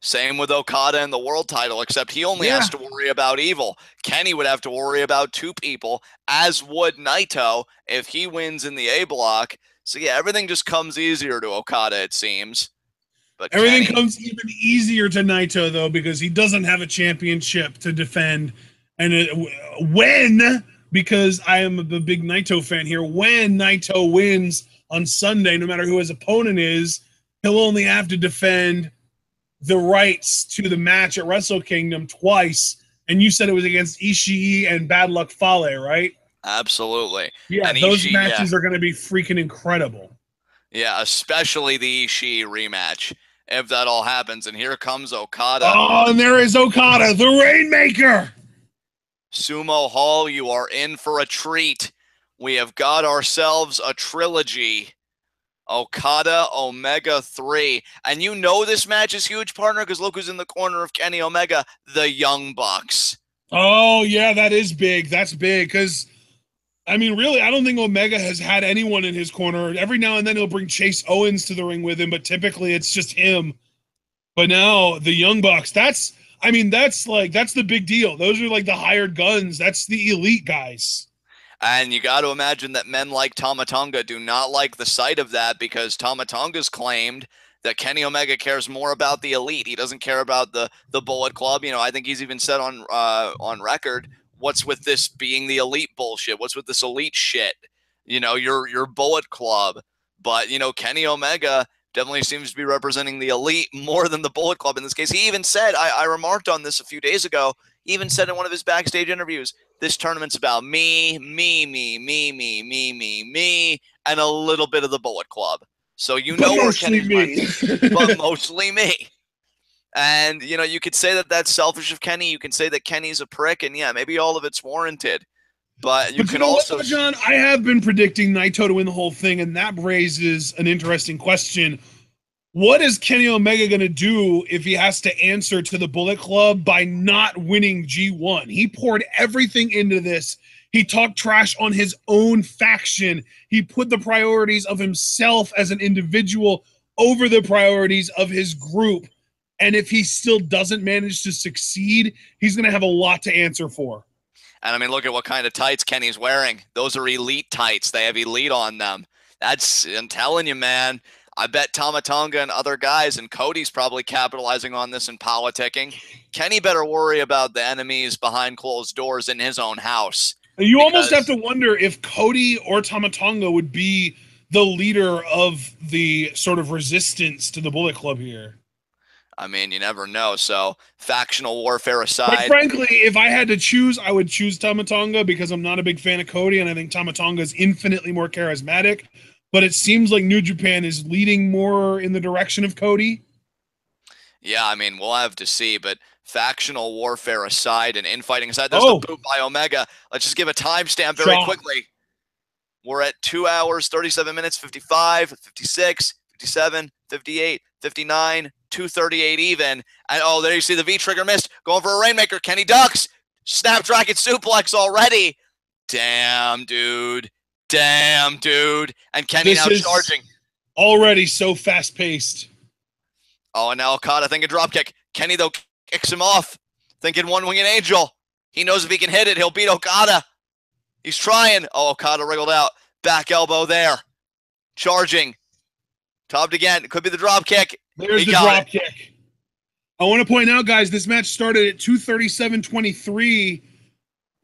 Same with Okada and the world title, except he only has to worry about Evil. Kenny would have to worry about 2 people, as would Naito if he wins in the A block. So, yeah, everything just comes easier to Okada, it seems. But everything comes even easier to Naito, though, because he doesn't have a championship to defend. And when because I am a big Naito fan here. When Naito wins on Sunday, no matter who his opponent is, he'll only have to defend the rights to the match at Wrestle Kingdom twice. And you said it was against Ishii and Bad Luck Fale, right? Absolutely. Yeah, and those Ishii, matches are going to be freaking incredible. Yeah, especially the Ishii rematch, if that all happens. And here comes Okada. Oh, and there is Okada, the Rainmaker. Sumo Hall, you are in for a treat. We have got ourselves a trilogy. Okada Omega 3. And you know this match is huge, partner, because look who's in the corner of Kenny Omega, the Young Bucks. Oh, yeah, that is big. That's big because, I mean, really, I don't think Omega has had anyone in his corner. Every now and then he'll bring Chase Owens to the ring with him, but typically it's just him. But now the Young Bucks, that's the big deal. Those are like the hired guns. That's the elite guys. And you got to imagine that men like Tama Tonga do not like the sight of that, because Tama Tonga's claimed that Kenny Omega cares more about the elite. He doesn't care about the Bullet Club. You know, I think he's even said on record, what's with this being the elite bullshit? What's with this elite shit? You know, your Bullet Club. But, you know, Kenny Omega definitely seems to be representing the elite more than the Bullet Club in this case. He even said, I remarked on this a few days ago, he even said in one of his backstage interviews, this tournament's about me, and a little bit of the Bullet Club. So you know where Kenny's me. But mostly me. And, you know, you could say that that's selfish of Kenny. You can say that Kenny's a prick, and yeah, maybe all of it's warranted. But you can also... What, John, I have been predicting Naito to win the whole thing, and that raises an interesting question. What is Kenny Omega going to do if he has to answer to the Bullet Club by not winning G1? He poured everything into this. He talked trash on his own faction. He put the priorities of himself as an individual over the priorities of his group. And if he still doesn't manage to succeed, he's going to have a lot to answer for. And I mean, look at what kind of tights Kenny's wearing. Those are elite tights. They have elite on them. I'm telling you, man. I bet Tama Tonga and other guys, and Cody's probably capitalizing on this and politicking. Kenny better worry about the enemies behind closed doors in his own house. You almost have to wonder if Cody or Tama Tonga would be the leader of the sort of resistance to the Bullet Club here. I mean, you never know. So, factional warfare aside. But frankly, if I had to choose, I would choose Tama Tonga because I'm not a big fan of Cody, and I think Tama Tonga is infinitely more charismatic. But it seems like New Japan is leading more in the direction of Cody. Yeah, I mean, we'll have to see. But factional warfare aside and infighting aside, there's the boot by Omega. Let's just give a timestamp very quickly. We're at 2 hours, 37 minutes, 55, 56, 57, 58, 59, 238 even. And oh, there you see the V-trigger missed. Going for a Rainmaker. Kenny ducks. Snapdragon suplex already. Damn, dude. Damn, dude. And Kenny now charging. Already so fast-paced. Oh, and now Okada thinking dropkick. Kenny, though, kicks him off. Thinking one-winged angel. He knows if he can hit it, he'll beat Okada. He's trying. Oh, Okada wriggled out. Back elbow there. Charging. Topped again. It could be the dropkick. There's the dropkick. I want to point out, guys, this match started at 2:37:23.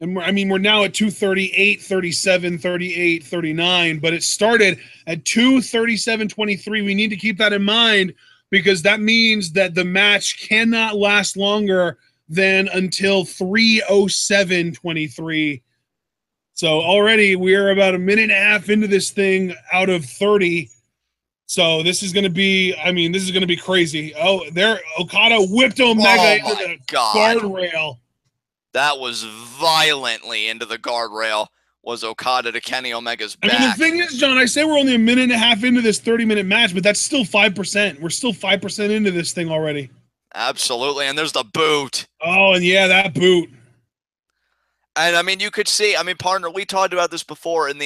And we're now at 2:38, 37, 38, 39, but it started at 2:37:23. We need to keep that in mind because that means that the match cannot last longer than until 3:07:23. So already we're about a minute and a half into this thing out of 30. So this is going to be, this is going to be crazy. Oh, there, Okada whipped Omega into the guardrail. That was violently into the guardrail, was Okada to Kenny Omega's back. The thing is, John, I say we're only a minute and a half into this 30-minute match, but that's still 5%. We're still 5% into this thing already. Absolutely, and there's the boot. Oh, and yeah, that boot. And you could see, partner, we talked about this before in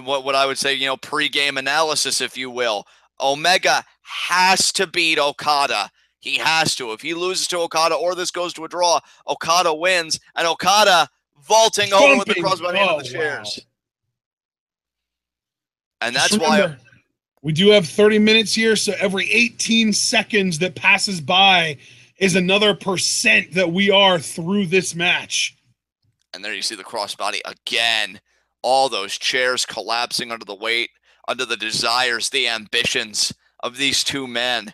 what I would say, pre-game analysis, if you will. Omega has to beat Okada. He has to. If he loses to Okada or this goes to a draw, Okada wins, and Okada vaulting over with the crossbody on the chairs. Wow. And that's why we do have 30 minutes here, so every 18 seconds that passes by is another percent that we are through this match. And there you see the crossbody again. All those chairs collapsing under the weight, under the desires, the ambitions of these two men.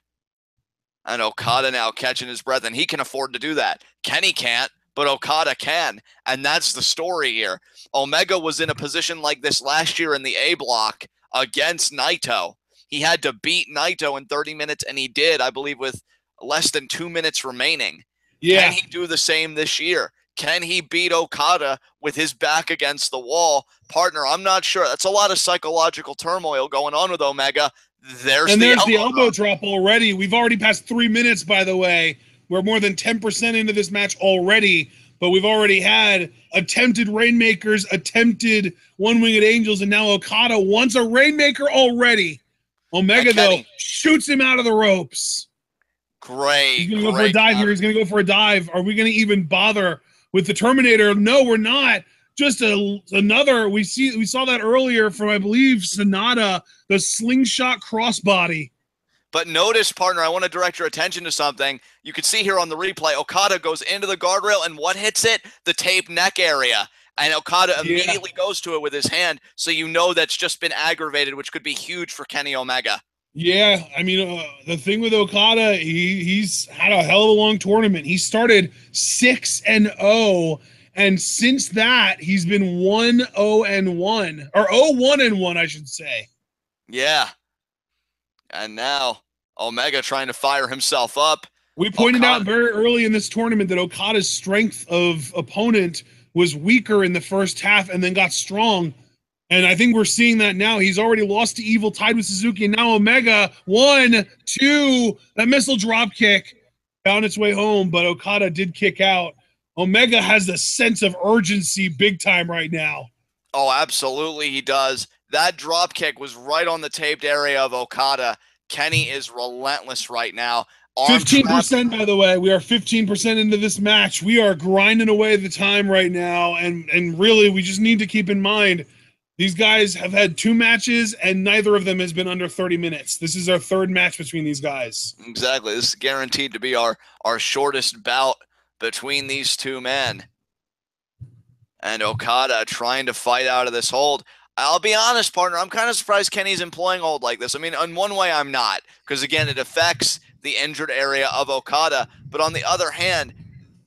And Okada now catching his breath, and he can afford to do that. Kenny can't, but Okada can. And that's the story here. Omega was in a position like this last year in the A block against Naito. He had to beat Naito in 30 minutes, and he did, I believe, with less than 2 minutes remaining. Yeah. Can he do the same this year? Can he beat Okada with his back against the wall? Partner, I'm not sure. That's a lot of psychological turmoil going on with Omega. There's the elbow drop already. We've already passed 3 minutes, by the way. We're more than 10% into this match already, but we've already had attempted Rainmakers, attempted One-Winged Angels, and now Okada wants a Rainmaker already. Omega, though, shoots him out of the ropes. Great. He's going to go for a dive here. He's going to go for a dive. Are we going to even bother with the Terminator? No, we're not. Just another. We saw that earlier from, I believe, Sanada, the slingshot crossbody. But notice, partner, I want to direct your attention to something. You can see here on the replay, Okada goes into the guardrail, and what hits it? The taped neck area. And Okada immediately goes to it with his hand, so you know that's just been aggravated, which could be huge for Kenny Omega. Yeah, I mean, the thing with Okada, he's had a hell of a long tournament. He started 6-0, and since that, he's been 1-0-1, or 0-1-1, I should say. Yeah. And now, Omega trying to fire himself up. We pointed out very early in this tournament that Okada's strength of opponent was weaker in the first half and then got strong. And I think we're seeing that now. He's already lost to Evil, tied with Suzuki, and now Omega, 1, 2, that missile drop kick found its way home, but Okada did kick out. Omega has the sense of urgency big time right now. Oh, absolutely he does. That drop kick was right on the taped area of Okada. Kenny is relentless right now. 15%, by the way. We are 15% into this match. We are grinding away the time right now, and really, we just need to keep in mind these guys have had 2 matches, and neither of them has been under 30 minutes. This is our 3rd match between these guys. Exactly. This is guaranteed to be our shortest bout between these two men. And Okada trying to fight out of this hold. I'll be honest, partner, I'm kind of surprised Kenny's employing hold like this. I mean, in one way, I'm not, because, again, it affects the injured area of Okada. But on the other hand,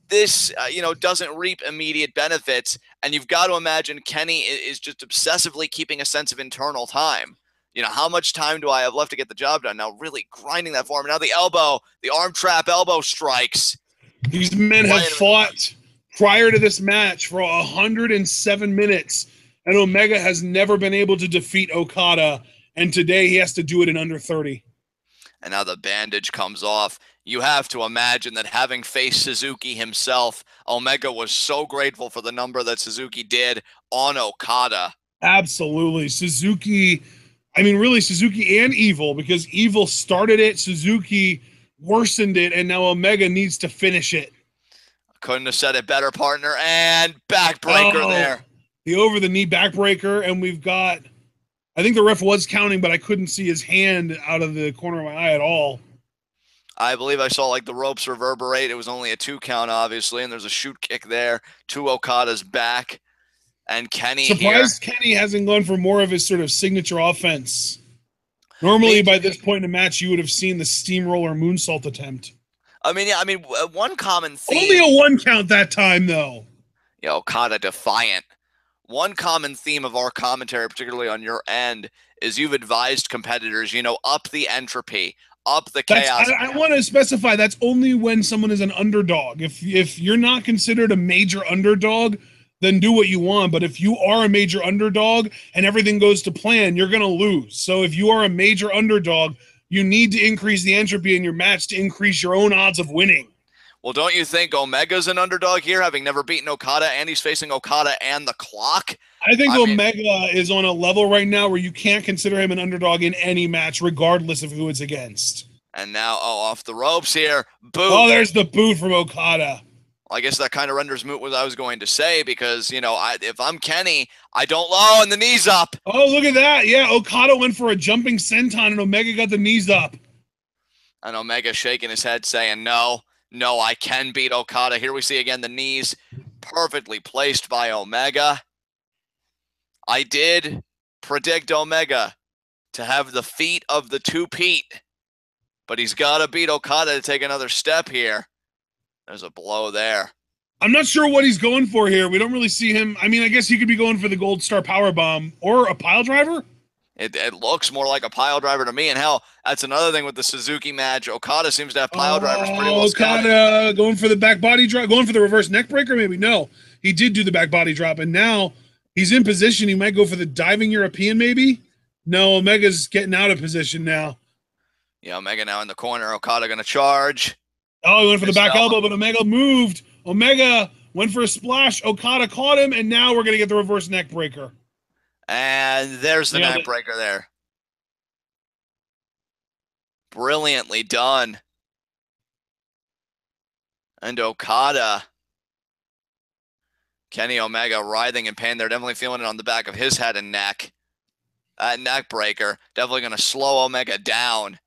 this, doesn't reap immediate benefits. And you've got to imagine Kenny is just obsessively keeping a sense of internal time. You know, how much time do I have left to get the job done? Now really grinding that for him. Now the elbow, the arm trap elbow strikes. These men have fought prior to this match for 107 minutes, and Omega has never been able to defeat Okada, and today he has to do it in under 30. And now the bandage comes off. You have to imagine that having faced Suzuki himself, Omega was so grateful for the number that Suzuki did on Okada. Absolutely. Suzuki, I mean, really Suzuki and Evil, because Evil started it, Suzuki worsened it, and now Omega needs to finish it. Couldn't have said it better, partner. And backbreaker there. The over-the-knee backbreaker, and we've got, I think the ref was counting, but I couldn't see his hand out of the corner of my eye at all. I believe I saw like the ropes reverberate. It was only a 2 count, obviously, and there's a shoot kick there to Okada's back. And Kenny surprised here. Kenny hasn't gone for more of his sort of signature offense. Normally, by this point in the match, you would have seen the steamroller moonsault attempt. I mean, one common theme. Only a 1 count that time, though. Yeah, Okada defiant. One common theme of our commentary, particularly on your end, is you've advised competitors, up the entropy, up the chaos. I want to specify that's only when someone is an underdog. If you're not considered a major underdog, then do what you want. But if you are a major underdog and everything goes to plan, you're going to lose. So if you are a major underdog, you need to increase the entropy in your match to increase your own odds of winning. Well, don't you think Omega's an underdog here, having never beaten Okada, and he's facing Okada and the clock? I think Omega is on a level right now where you can't consider him an underdog in any match, regardless of who it's against. And now, off the ropes here. Boot. Oh, there's the boot from Okada. Well, I guess that kind of renders moot what I was going to say, because, if I'm Kenny, I don't... Oh, and the knees up. Oh, look at that. Yeah, Okada went for a jumping senton, and Omega got the knees up. And Omega shaking his head, saying, no, I can beat Okada. Here we see again the knees perfectly placed by Omega. I did predict Omega to have the feat of the two-peat, but he's got to beat Okada to take another step here. There's a blow there. I'm not sure what he's going for here. We don't really see him. I mean, I guess he could be going for the Gold Star Powerbomb or a pile driver. It looks more like a pile driver to me. And hell, that's another thing with the Suzuki match. Okada seems to have pile drivers pretty well scouted. Okada going for the back body drop, going for the reverse neck breaker, maybe? No, he did do the back body drop, and now he's in position. He might go for the diving European, maybe? No, Omega's getting out of position now. Yeah, Omega now in the corner. Okada going to charge. Oh, he went for the back elbow, but Omega moved. Omega went for a splash. Okada caught him, and now we're going to get the reverse neck breaker. And there's the neck breaker there. Brilliantly done. And Okada, Kenny Omega writhing in pain. They're definitely feeling it on the back of his head and neck. That neck breaker definitely going to slow Omega down.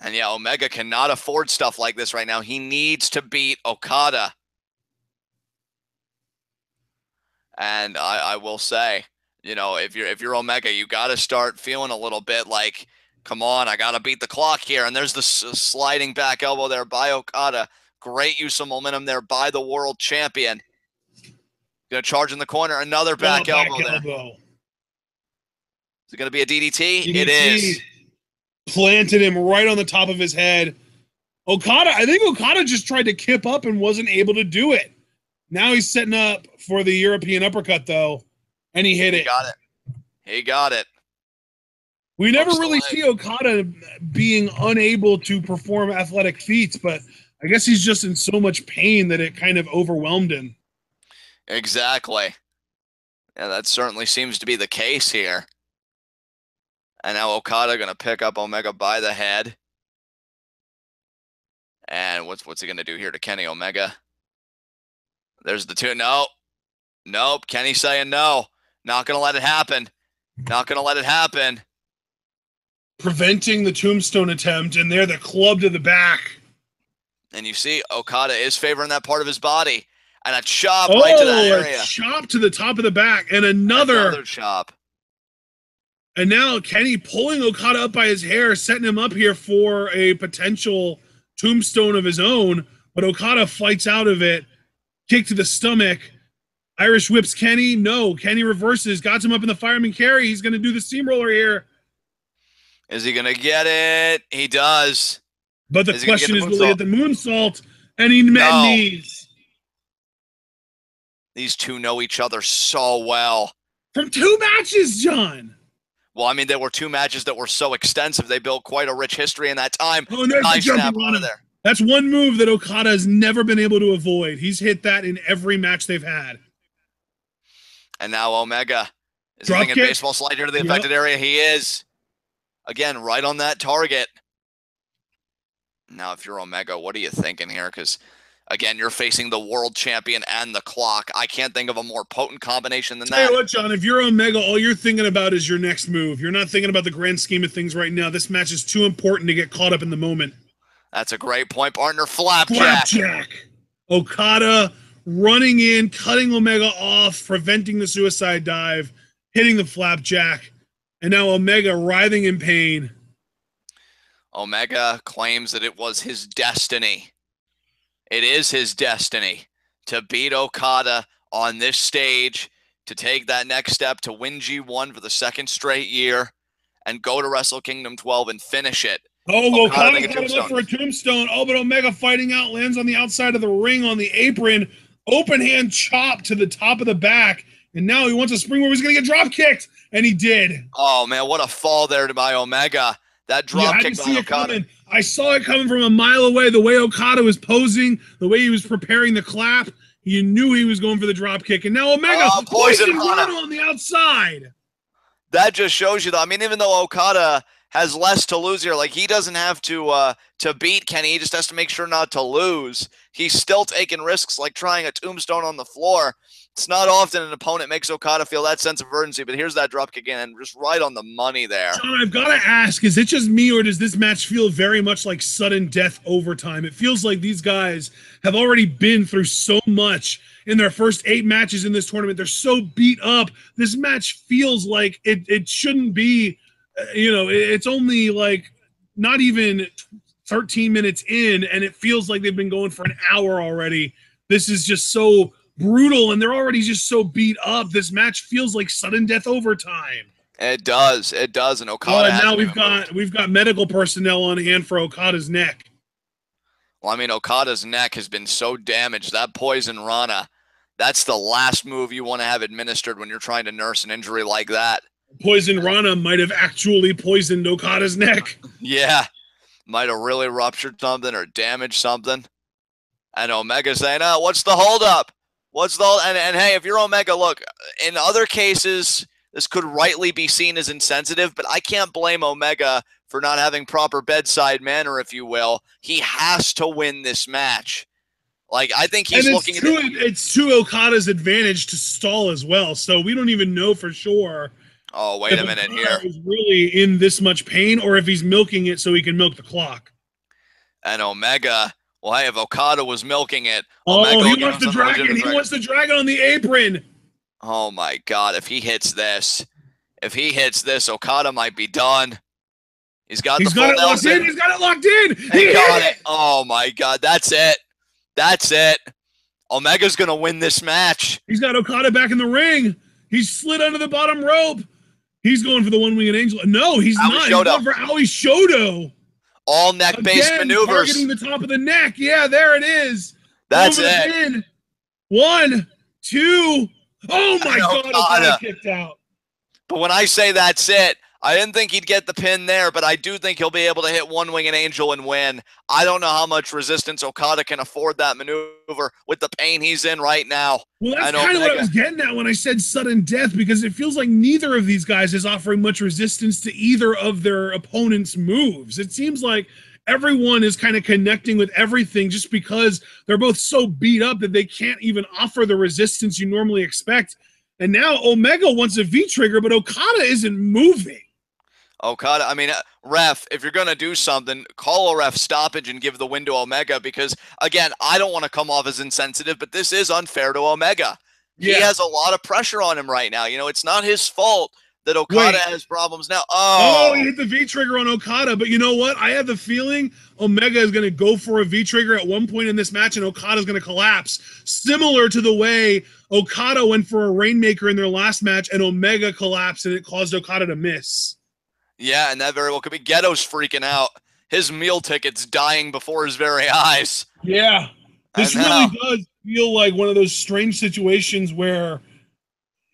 And yeah, Omega cannot afford stuff like this right now. He needs to beat Okada. And I will say, you know, if you're Omega, you got to start feeling a little bit like, come on, I got to beat the clock here. And there's the sliding back elbow there by Okada. Great use of momentum there by the world champion. Going to charge in the corner. Another back elbow there. Is it going to be a DDT? It is. Planted him right on the top of his head. I think Okada just tried to kip up and wasn't able to do it. Now he's setting up for the European uppercut, though, and he hit it. He got it. We never really see Okada being unable to perform athletic feats, but I guess he's just in so much pain that it kind of overwhelmed him. Exactly. Yeah, that certainly seems to be the case here. And now Okada going to pick up Omega by the head. And what's he going to do here to Kenny Omega? There's the two. No. Nope. Kenny saying no. Not going to let it happen. Not going to let it happen. Preventing the tombstone attempt, and there the club to the back. And you see Okada is favoring that part of his body. And a chop right to that area. A chop to the top of the back, and another chop. And now Kenny pulling Okada up by his hair, setting him up here for a potential tombstone of his own. But Okada fights out of it. Kick to the stomach. Irish whips Kenny. No, Kenny reverses. Got him up in the fireman carry. He's going to do the steamroller here. Is he going to get it? He does. But the question is, will he get the moonsault? And he met knees. These two know each other so well. From 2 matches, John. Well, I mean, there were 2 matches that were so extensive. They built quite a rich history in that time. Oh, nice snap out of there. That's one move that Okada has never been able to avoid. He's hit that in every match they've had. And now Omega is thinking baseball slider to the affected area. He is. Again, right on that target. Now, if you're Omega, what are you thinking here? Because, again, you're facing the world champion and the clock. I can't think of a more potent combination than that. Tell you what, John, if you're Omega, all you're thinking about is your next move. You're not thinking about the grand scheme of things right now. This match is too important to get caught up in the moment. That's a great point, partner. Flapjack. Okada running in, cutting Omega off, preventing the suicide dive, hitting the flapjack, and now Omega writhing in pain. Omega claims that it was his destiny. It is his destiny to beat Okada on this stage, to take that next step, to win G1 for the 2nd straight year, and go to Wrestle Kingdom 12 and finish it. Oh, Okada got him up for a tombstone. Oh, but Omega fighting out, lands on the outside of the ring on the apron. Open hand chop to the top of the back. And now he wants a springboard. He's going to get drop kicked. And he did. Oh, man, what a fall there by Omega. That drop kick by Okada. I saw it coming from a mile away. The way Okada was posing, the way he was preparing the clap, you knew he was going for the drop kick. And now Omega poison on the outside. That just shows you, though. I mean, even though Okada has less to lose here, like he doesn't have to beat Kenny. He just has to make sure not to lose. He's still taking risks, like trying a tombstone on the floor. It's not often an opponent makes Okada feel that sense of urgency, but here's that dropkick again, just right on the money there. John, I've got to ask, is it just me or does this match feel very much like sudden death overtime? It feels like these guys have already been through so much in their first 8 matches in this tournament. They're so beat up. This match feels like it shouldn't be, it's only like not even 13 minutes in, and it feels like they've been going for an hour already. This is just so brutal, and they're already just so beat up. This match feels like sudden death overtime. It does, and Okada. And now we've got medical personnel on hand for Okada's neck. Well, I mean, Okada's neck has been so damaged. That poison Rana, that's the last move you want to have administered when you're trying to nurse an injury like that. Poison Rana might have actually poisoned Okada's neck. Yeah, might have really ruptured something or damaged something. And Omega saying, "Oh, what's the holdup? What's the and hey, if you're Omega, look, in other cases, this could rightly be seen as insensitive, but I can't blame Omega for not having proper bedside manner, if you will. He has to win this match. Like, I think he's looking at it's to Okada's advantage to stall as well, so we don't even know for sure. Oh, wait a minute here. He's really in this much pain, or if he's milking it so he can milk the clock. And Omega, well, hey, if Okada was milking it, Omega he wants to drag it. He wants to drag it on the apron. Oh my God! If he hits this, Okada might be done. He's got it locked in. He's got it locked in. He got it. Oh my God! That's it. That's it. Omega's gonna win this match. He's got Okada back in the ring. He's slid under the bottom rope. He's going for the one-winged angel. No, he's not. He's going for Aoi Shodo. All neck-based maneuvers. Targeting the top of the neck. Yeah, there it is. That's it. 1, 2. Oh my God! Okada kicked out. But when I say that's it, I didn't think he'd get the pin there, but I do think he'll be able to hit one-winged angel and win. I don't know how much resistance Okada can afford that maneuver with the pain he's in right now. Well, that's kind of what I was getting at when I said sudden death, because it feels like neither of these guys is offering much resistance to either of their opponent's moves. It seems like everyone is kind of connecting with everything just because they're both so beat up that they can't even offer the resistance you normally expect. And now Omega wants a V-trigger, but Okada isn't moving. Okada, I mean, ref, if you're going to do something, call a ref stoppage and give the win to Omega because, again, I don't want to come off as insensitive, but this is unfair to Omega. Yeah. He has a lot of pressure on him right now. You know, it's not his fault that Okada has problems now. Oh, he hit the V-trigger on Okada, but you know what? I have the feeling Omega is going to go for a V-trigger at one point in this match, and Okada is going to collapse, similar to the way Okada went for a Rainmaker in their last match, and Omega collapsed, and it caused Okada to miss. Yeah, and that very well could be. Ghetto's freaking out. His meal ticket's dying before his very eyes. Yeah. This really does feel like one of those strange situations where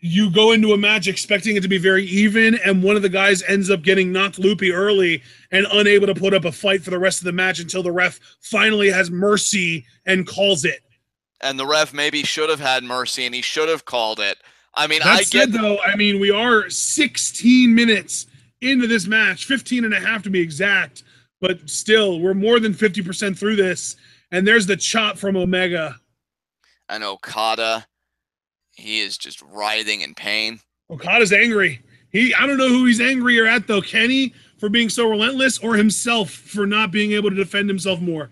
you go into a match expecting it to be very even, and one of the guys ends up getting knocked loopy early and unable to put up a fight for the rest of the match until the ref finally has mercy and calls it. And the ref maybe should have had mercy, and he should have called it. I mean, we are 16 minutes into this match, 15 and a half to be exact, but still, we're more than 50% through this, and there's the chop from Omega. And Okada, he is just writhing in pain. Okada's angry. I don't know who he's angrier at, though. Kenny for being so relentless, or himself for not being able to defend himself more.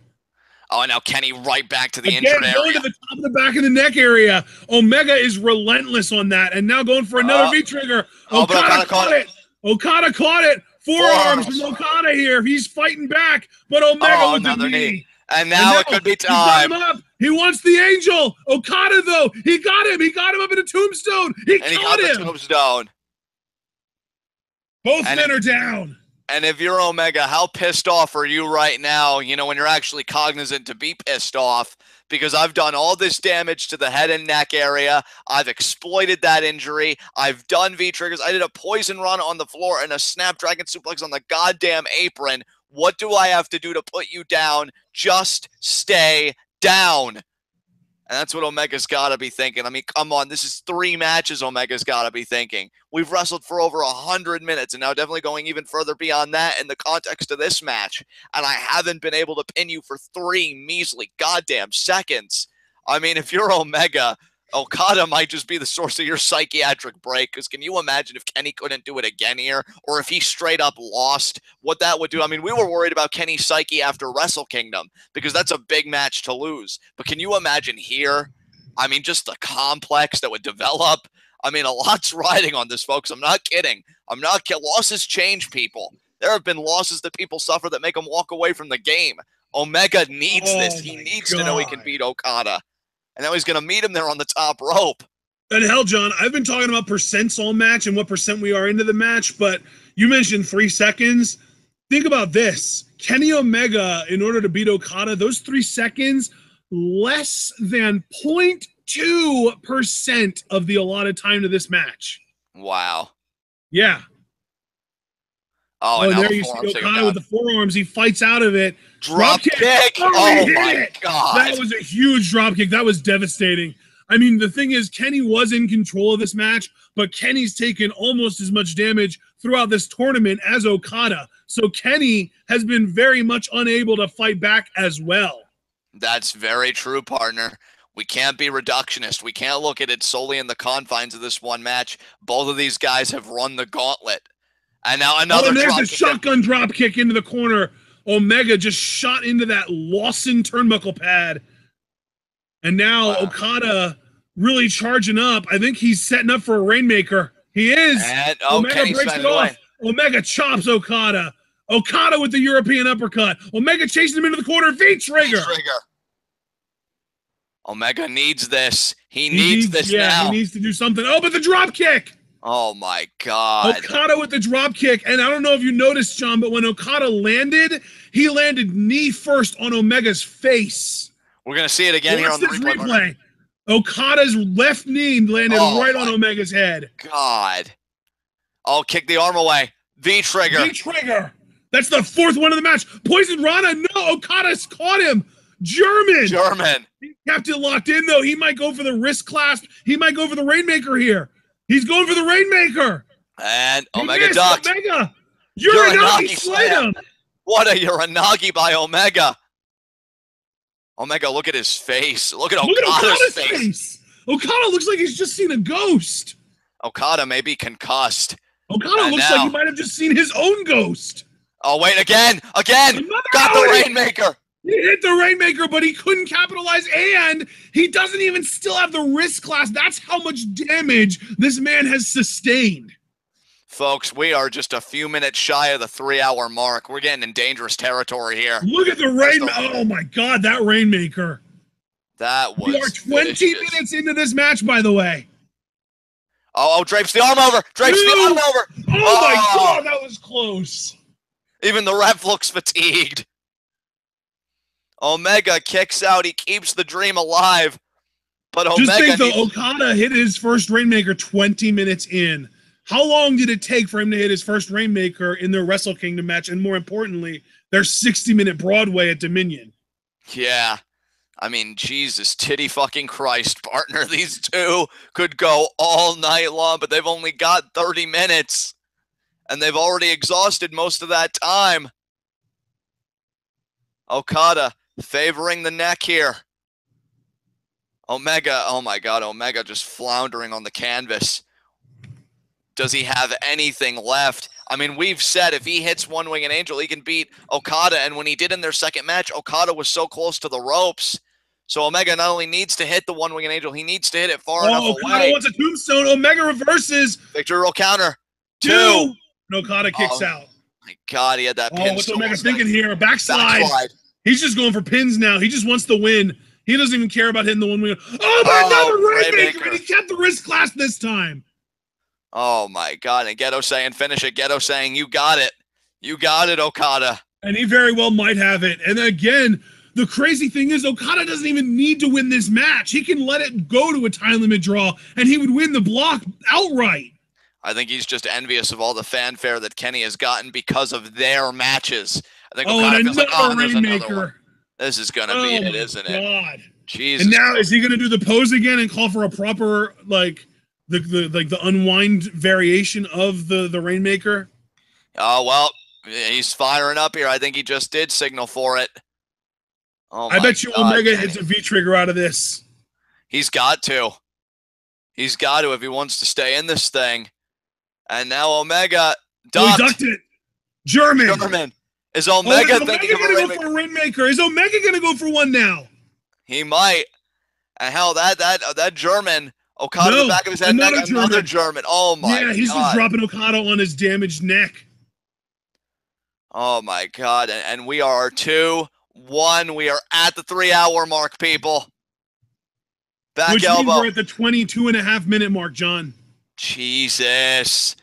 Oh, and now Kenny right back to the injured area. Going to the top of the back of the neck area. Omega is relentless on that, and now going for another V-trigger. Okada caught it. Okada caught it. Forearms from Okada here. He's fighting back, but Omega with the knee. And now it could be time. He wants the angel. Okada, though, he got him. He got him up in a tombstone. He got him. The tombstone. Both men are down. And if you're Omega, how pissed off are you right now, you know, when you're actually cognizant to be pissed off? Because I've done all this damage to the head and neck area. I've exploited that injury. I've done V-triggers. I did a poison run on the floor and a Snapdragon suplex on the goddamn apron. What do I have to do to put you down? Just stay down. And that's what Omega's got to be thinking. I mean, come on. This is 3 matches Omega's got to be thinking. We've wrestled for over 100 minutes, and now definitely going even further beyond that in the context of this match. And I haven't been able to pin you for 3 measly goddamn seconds. I mean, if you're Omega, Okada might just be the source of your psychiatric break, because can you imagine if Kenny couldn't do it again here, or if he straight up lost, what that would do? I mean, we were worried about Kenny's psyche after Wrestle Kingdom, because that's a big match to lose. But can you imagine here? I mean, just the complex that would develop. I mean, a lot's riding on this, folks. I'm not kidding. I'm not kidding. Losses change people. There have been losses that people suffer that make them walk away from the game. Omega needs this. He needs to know he can beat Okada. And now he's going to meet him there on the top rope. And hell, John, I've been talking about percents all match and what percent we are into the match, but you mentioned 3 seconds. Think about this. Kenny Omega, in order to beat Okada, those 3 seconds, less than 0.2% of the allotted time to this match. Wow. Yeah. Oh, and there you see Okada with the forearms. He fights out of it. Drop kick. Oh, my God. That was a huge drop kick. That was devastating. I mean, the thing is, Kenny was in control of this match, but Kenny's taken almost as much damage throughout this tournament as Okada. So Kenny has been very much unable to fight back as well. That's very true, partner. We can't be reductionist. We can't look at it solely in the confines of this one match. Both of these guys have run the gauntlet. And now another and there's a shotgun drop kick into the corner. Omega just shot into that Lawson turnbuckle pad. And now Okada really charging up. I think he's setting up for a Rainmaker. He is. And Omega breaks it off. Omega chops Okada. Okada with the European uppercut. Omega chasing him into the corner. V-trigger. Omega needs this. He needs this now. He needs to do something. Oh, but the drop kick. Oh, my God. Okada with the drop kick. And I don't know if you noticed, John, but when Okada landed, he landed knee first on Omega's face. We're going to see it again here on the replay. Okada's left knee landed right on Omega's head. God. Oh, kick the arm away. V-trigger. V-trigger. That's the 4th one of the match. Poison Rana. No, Okada's caught him. German. He kept it locked in, though. He might go for the wrist clasp. He might go for the Rainmaker here. He's going for the Rainmaker. And Omega ducked. Omega. Uranagi slayed him. What a Uranagi by Omega. Omega, look at his face. Look at Okada's face. Okada looks like he's just seen a ghost. Okada may be concussed. Okada looks like he might have just seen his own ghost. Oh, wait, again. Got the Rainmaker. He hit the Rainmaker, but he couldn't capitalize, and he doesn't even still have the wrist clasp. That's how much damage this man has sustained. Folks, we are just a few minutes shy of the 3-hour mark. We're getting in dangerous territory here. Look at the Rainmaker. Oh, my God, that Rainmaker. That was We are 20 minutes into this match, by the way. Oh, drapes the arm over. Oh, my God, that was close. Even the ref looks fatigued. Omega kicks out. He keeps the dream alive. But Omega... Just think, though, Okada hit his first Rainmaker 20 minutes in. How long did it take for him to hit his first Rainmaker in their Wrestle Kingdom match? And more importantly, their 60-minute Broadway at Dominion. Yeah. I mean, Jesus, titty fucking Christ, partner. These two could go all night long, but they've only got 30 minutes. And they've already exhausted most of that time. Okada favoring the neck here. Omega, oh my God, Omega just floundering on the canvas. Does he have anything left? I mean, we've said if he hits One Winged Angel, he can beat Okada. And when he did in their second match, Okada was so close to the ropes. So Omega not only needs to hit the One Winged Angel, he needs to hit it far enough Okada away. wants a tombstone. Omega reverses. Victor roll counter. 2. And Okada kicks out. My God, he had that pin. What's Omega thinking here? Backslide. He's just going for pins now. He just wants the win. He doesn't even care about hitting the one wing. Oh, but another Rainmaker, and he kept the wrist clasp this time. Oh, my God. And Geto saying, finish it. Geto saying, you got it. You got it, Okada. And he very well might have it. And again, the crazy thing is Okada doesn't even need to win this match. He can let it go to a time limit draw, and he would win the block outright. I think he's just envious of all the fanfare that Kenny has gotten because of their matches. I think Okada feels like, there's another one. This is going to be it, isn't it? Jesus. And now, is he going to do the pose again and call for a proper, the unwind variation of the Rainmaker? Oh, well, he's firing up here. I think he just did signal for it. Oh, I bet you Omega hits a V-trigger out of this. He's got to. He's got to if he wants to stay in this thing. And now Omega ducked it. German. Is Omega thinking of a Rainmaker? Go for a Rainmaker? Is Omega going to go for one now? He might. And hell, that German, Okada in the back of his head, another German. Oh my god. Yeah, he's just dropping Okada on his damaged neck. Oh my god. And we are 2-1. We are at the 3-hour mark, people. Back elbow. Which means we're at the 22.5-minute mark, John. Jesus.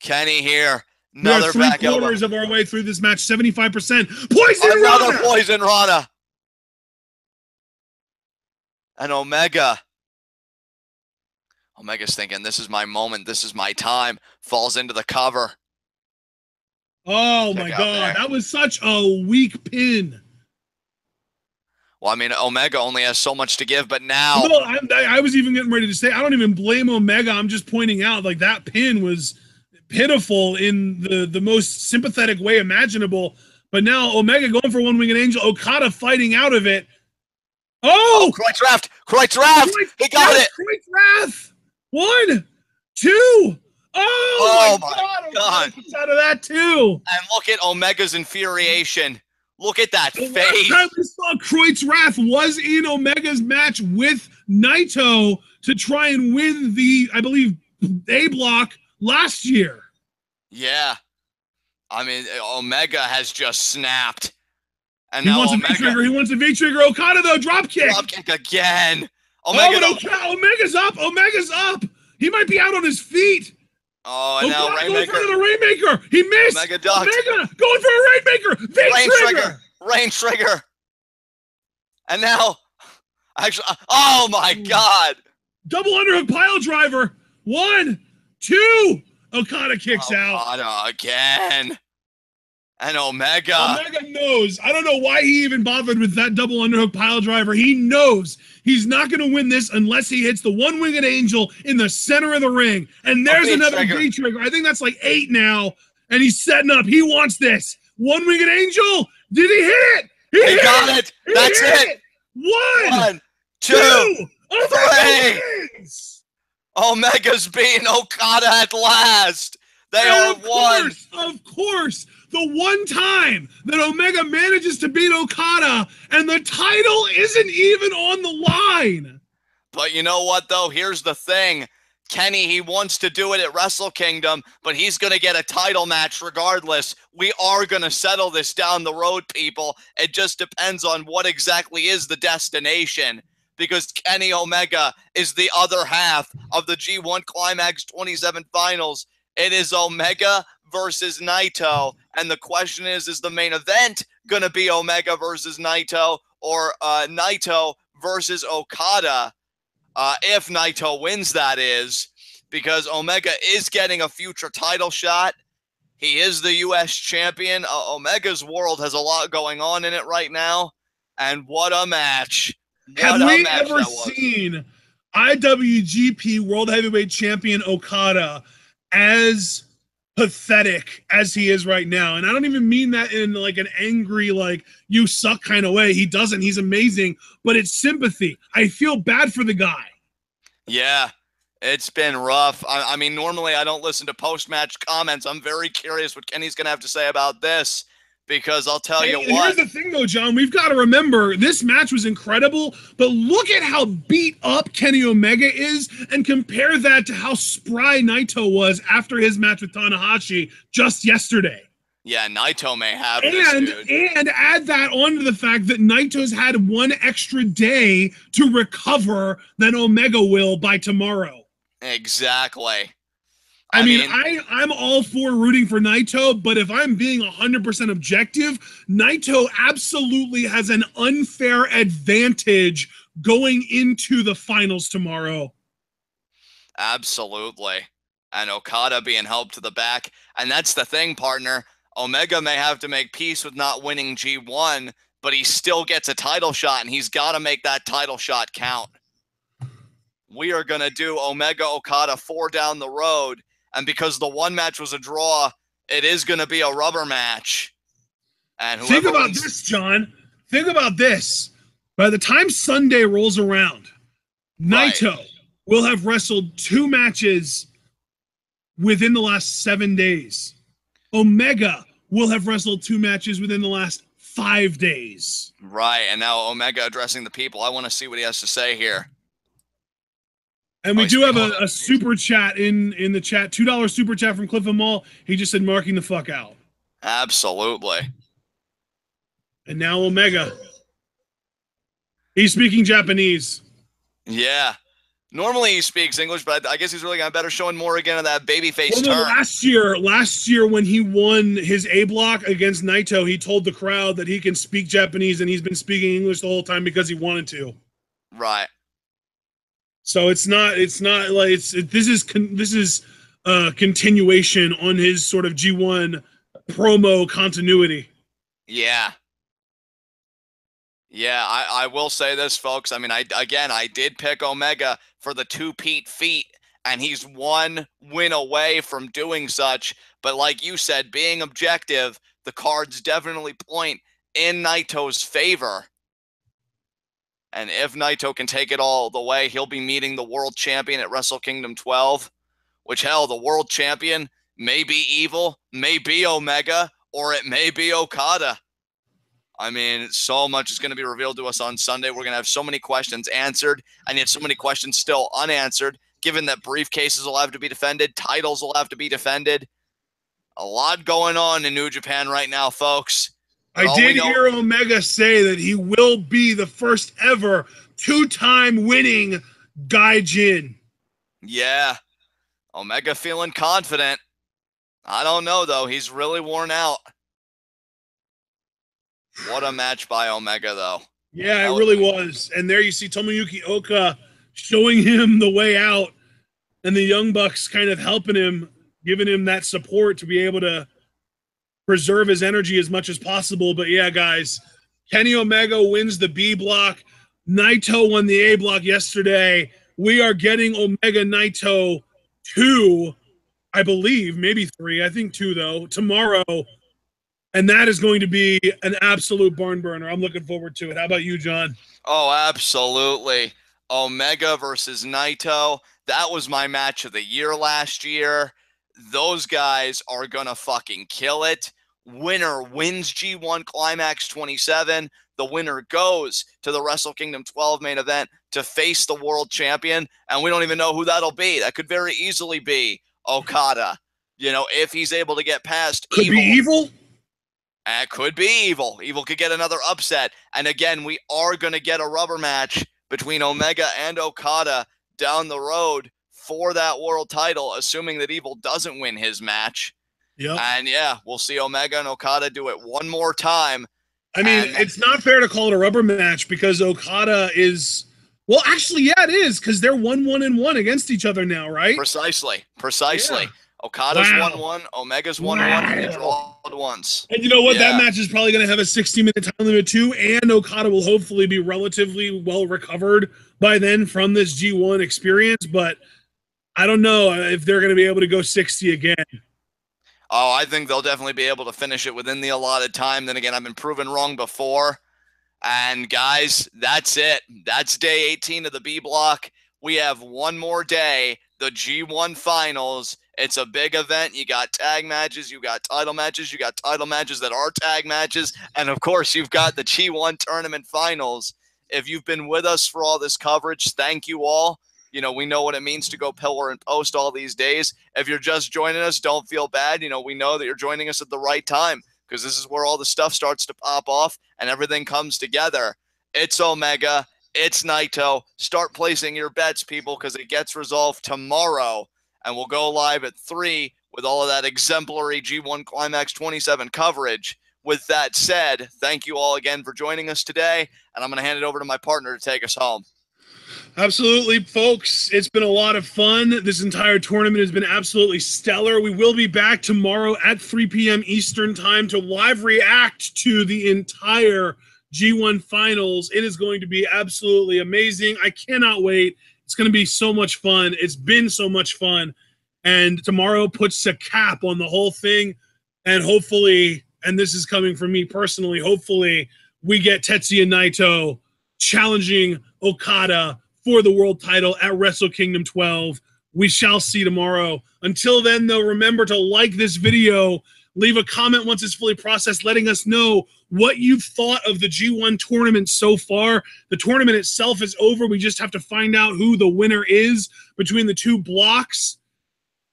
Kenny here. Another back elbow. 3/4 of our way through this match. 75%. Poison Another Poison Rana. And Omega's thinking, this is my moment. This is my time. Falls into the cover. Oh my god. That was such a weak pin. Well, I mean, Omega only has so much to give, but now... No, I was even getting ready to say, I don't even blame Omega. I'm just pointing out, like, that pin was pitiful in the most sympathetic way imaginable. But now Omega going for one-winged angel, Okada fighting out of it. Oh! Kreuzraft! He got it! Kreuzraft! 1, 2... Oh my god! Gets out of that too. And look at Omega's infuriation. Look at that face. Last time we saw Kreuzraft was in Omega's match with Naito to try and win the, I believe, A block last year. Yeah. I mean, Omega has just snapped. And he now wants Omega, a V-trigger. He wants a V-trigger. Okada, though, drop kick. Drop kick again. Omega's up. Omega's up. He might be out on his feet. Oh, and now Rainmaker. Going for the Rainmaker. He missed. Omega ducked. Omega going for a Rainmaker. V-trigger. Rain trigger. And now, actually, oh my god. Double underhook pile driver. 1, 2. Okada kicks out. Okada again. And Omega knows. I don't know why he even bothered with that double underhook pile driver. He knows he's not going to win this unless he hits the one-winged angel in the center of the ring. And there's another V-trigger. I think that's like 8 now. And he's setting up. He wants this. One-winged angel. Did he hit it? He got it. That's it. 1, 2, 3. Omega's beating Okada at last. They are one. Of course. The one time that Omega manages to beat Okada and the title isn't even on the line. But you know what, though? Here's the thing. Kenny, he wants to do it at Wrestle Kingdom, but he's going to get a title match regardless. We are going to settle this down the road, people. It just depends on what exactly is the destination, because Kenny Omega is the other half of the G1 Climax 27 finals. It is Omega versus Naito, and the question is the main event going to be Omega versus Naito or Naito versus Okada? If Naito wins, that is, because Omega is getting a future title shot. He is the U.S. champion. Omega's world has a lot going on in it right now, and what a match. Have we ever seen IWGP World Heavyweight Champion Okada as pathetic as he is right now? And I don't even mean that in like an angry, like, you suck kind of way. He doesn't. He's amazing, but it's sympathy. I feel bad for the guy. Yeah, it's been rough. I mean, normally I don't listen to post-match comments. I'm very curious what Kenny's going to have to say about this, because I'll tell you what. Here's the thing, though, John. We've got to remember, this match was incredible, but look at how beat up Kenny Omega is, and compare that to how spry Naito was after his match with Tanahashi just yesterday. Yeah, Naito may have this, dude. And add that on to the fact that Naito's had one extra day to recover than Omega will by tomorrow. Exactly. I mean, I'm all for rooting for Naito, but if I'm being 100% objective, Naito absolutely has an unfair advantage going into the finals tomorrow. Absolutely. And Okada being helped to the back. And that's the thing, partner. Omega may have to make peace with not winning G1, but he still gets a title shot, and he's got to make that title shot count. We are going to do Omega Okada 4 down the road. And because the one match was a draw, it is going to be a rubber match. And think about this, John. Think about this. By the time Sunday rolls around, Naito, will have wrestled 2 matches within the last 7 days. Omega will have wrestled 2 matches within the last 5 days. Right, and now Omega addressing the people. I want to see what he has to say here. And we do have a super chat in the chat, $2 super chat from Cliff Mall. He just said marking the fuck out. Absolutely. And now Omega. He's speaking Japanese. Yeah. Normally he speaks English, but I guess he's really got better showing more again of that babyface turn. Last year when he won his A block against Naito, he told the crowd that he can speak Japanese, and he's been speaking English the whole time because he wanted to. Right. So it's not like this is a continuation on his sort of G1 promo continuity. Yeah. Yeah, I will say this, folks. I mean, I did pick Omega for the 2-peat feat, and he's 1 win away from doing such. But like you said, being objective, the cards definitely point in Naito's favor. And if Naito can take it all the way, he'll be meeting the world champion at Wrestle Kingdom 12, which, hell, the world champion may be Evil, may be Omega, or it may be Okada. I mean, so much is going to be revealed to us on Sunday. We're going to have so many questions answered, and yet so many questions still unanswered, given that briefcases will have to be defended, titles will have to be defended. A lot going on in New Japan right now, folks. I did hear Omega say that he will be the first ever 2-time winning Gaijin. Yeah. Omega feeling confident. I don't know, though. He's really worn out. What a match by Omega, though. Yeah, it really was. And there you see Tomoyuki Oka showing him the way out, and the Young Bucks kind of helping him, giving him that support to be able to preserve his energy as much as possible. But yeah, guys, Kenny Omega wins the B block. Naito won the A block yesterday. We are getting Omega Naito 2, I believe, maybe 3. I think 2, though, tomorrow. And that is going to be an absolute barn burner. I'm looking forward to it. How about you, John? Oh, absolutely. Omega versus Naito. That was my match of the year last year. Those guys are going to fucking kill it. Winner wins G1 Climax 27. The winner goes to the Wrestle Kingdom 12 main event to face the world champion. And we don't even know who that'll be. That could very easily be Okada. You know, if he's able to get past Could be Evil? It could be Evil. Evil could get another upset. And again, we are going to get a rubber match between Omega and Okada down the road for that world title, assuming that Evil doesn't win his match. Yep. And yeah, we'll see Omega and Okada do it one more time. I mean, it's not fair to call it a rubber match because Okada is, well, actually, yeah, it is, because they're 1-1-1 against each other now, right? Precisely. Yeah. Okada's 1-1, Omega's 1-1, and they draw once. And you know what? Yeah. That match is probably going to have a 60-minute time limit too, and Okada will hopefully be relatively well recovered by then from this G1 experience, but I don't know if they're going to be able to go 60 again. Oh, I think they'll definitely be able to finish it within the allotted time. Then again, I've been proven wrong before. And guys, that's it. That's day 18 of the B block. We have one more day, the G1 finals. It's a big event. You got tag matches, you got title matches, you got title matches that are tag matches, and of course, you've got the G1 tournament finals. If you've been with us for all this coverage, thank you all. You know, we know what it means to go pillar and post all these days. If you're just joining us, don't feel bad. You know, we know that you're joining us at the right time because this is where all the stuff starts to pop off and everything comes together. It's Omega. It's Naito. Start placing your bets, people, because it gets resolved tomorrow. And we'll go live at 3 with all of that exemplary G1 Climax 27 coverage. With that said, thank you all again for joining us today. And I'm going to hand it over to my partner to take us home. Absolutely, folks. It's been a lot of fun. This entire tournament has been absolutely stellar. We will be back tomorrow at 3 p.m. Eastern time to live react to the entire G1 finals. It is going to be absolutely amazing. I cannot wait. It's going to be so much fun. It's been so much fun. And tomorrow puts a cap on the whole thing. And hopefully, and this is coming from me personally, hopefully we get Tetsuya Naito challenging Okada for the world title at Wrestle Kingdom 12. We shall see tomorrow. Until then, though, remember to like this video, leave a comment once it's fully processed, letting us know what you've thought of the G1 tournament so far. The tournament itself is over. We just have to find out who the winner is between the two blocks.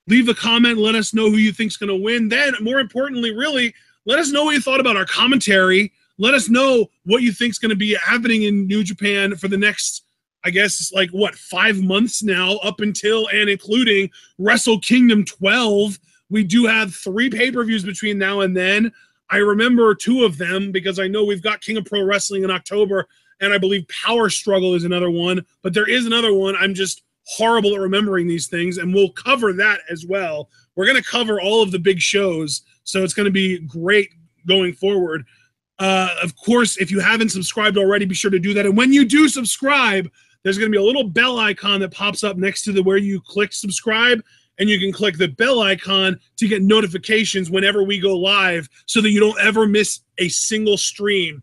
Leave a comment. Let us know who you think's going to win. Then, more importantly, really, let us know what you thought about our commentary. Let us know what you think's going to be happening in New Japan for the next, I guess, like, what, 5 months now, up until and including Wrestle Kingdom 12. We do have 3 pay-per-views between now and then. I remember 2 of them because I know we've got King of Pro Wrestling in October, and I believe Power Struggle is another one. But there is another one. I'm just horrible at remembering these things, and we'll cover that as well. We're going to cover all of the big shows, so it's going to be great going forward. Of course, if you haven't subscribed already, be sure to do that. And when you do subscribe, there's going to be a little bell icon that pops up next to where you click subscribe, and you can click the bell icon to get notifications whenever we go live so that you don't ever miss a single stream.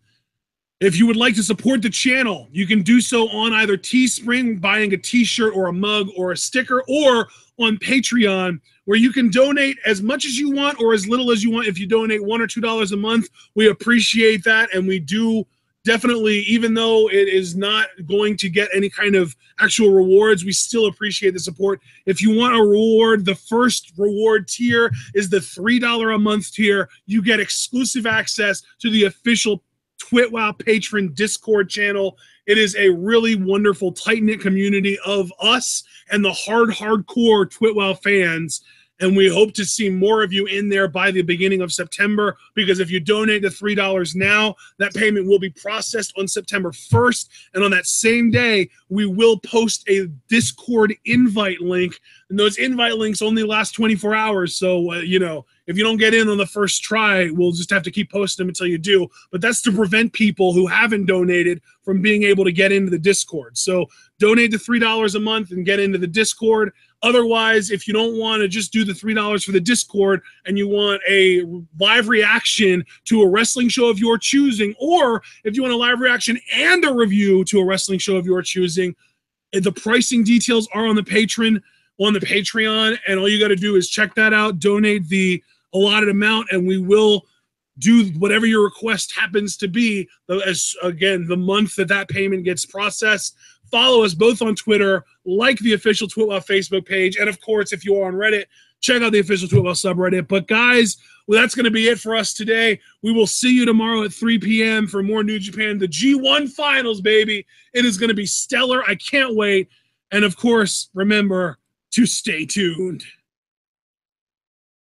If you would like to support the channel, you can do so on either Teespring, buying a t-shirt or a mug or a sticker, or on Patreon, where you can donate as much as you want or as little as you want. If you donate $1 or $2 a month, we appreciate that, and we do definitely, even though it is not going to get any kind of actual rewards, we still appreciate the support. If you want a reward, the first reward tier is the $3 a month tier. You get exclusive access to the official TwitWow patron Discord channel. It is a really wonderful, tight-knit community of us and the hardcore TwitWow fans. And we hope to see more of you in there by the beginning of September, because if you donate the $3 now, that payment will be processed on September 1st. And on that same day, we will post a Discord invite link. And those invite links only last 24 hours. So, you know, if you don't get in on the first try, we'll just have to keep posting them until you do. But that's to prevent people who haven't donated from being able to get into the Discord. So donate the $3 a month and get into the Discord. Otherwise, if you don't want to just do the $3 for the Discord and you want a live reaction to a wrestling show of your choosing, or if you want a live reaction and a review to a wrestling show of your choosing, the pricing details are on the Patreon, and all you got to do is check that out, donate the allotted amount, and we will do whatever your request happens to be, as again, the month that payment gets processed. Follow us both on Twitter, like the official TwitWow Facebook page, and of course, if you are on Reddit, check out the official TwitWow subreddit. But guys, well, that's going to be it for us today. We will see you tomorrow at 3 p.m. for more New Japan, the G1 Finals, baby. It is going to be stellar. I can't wait. And of course, remember to stay tuned.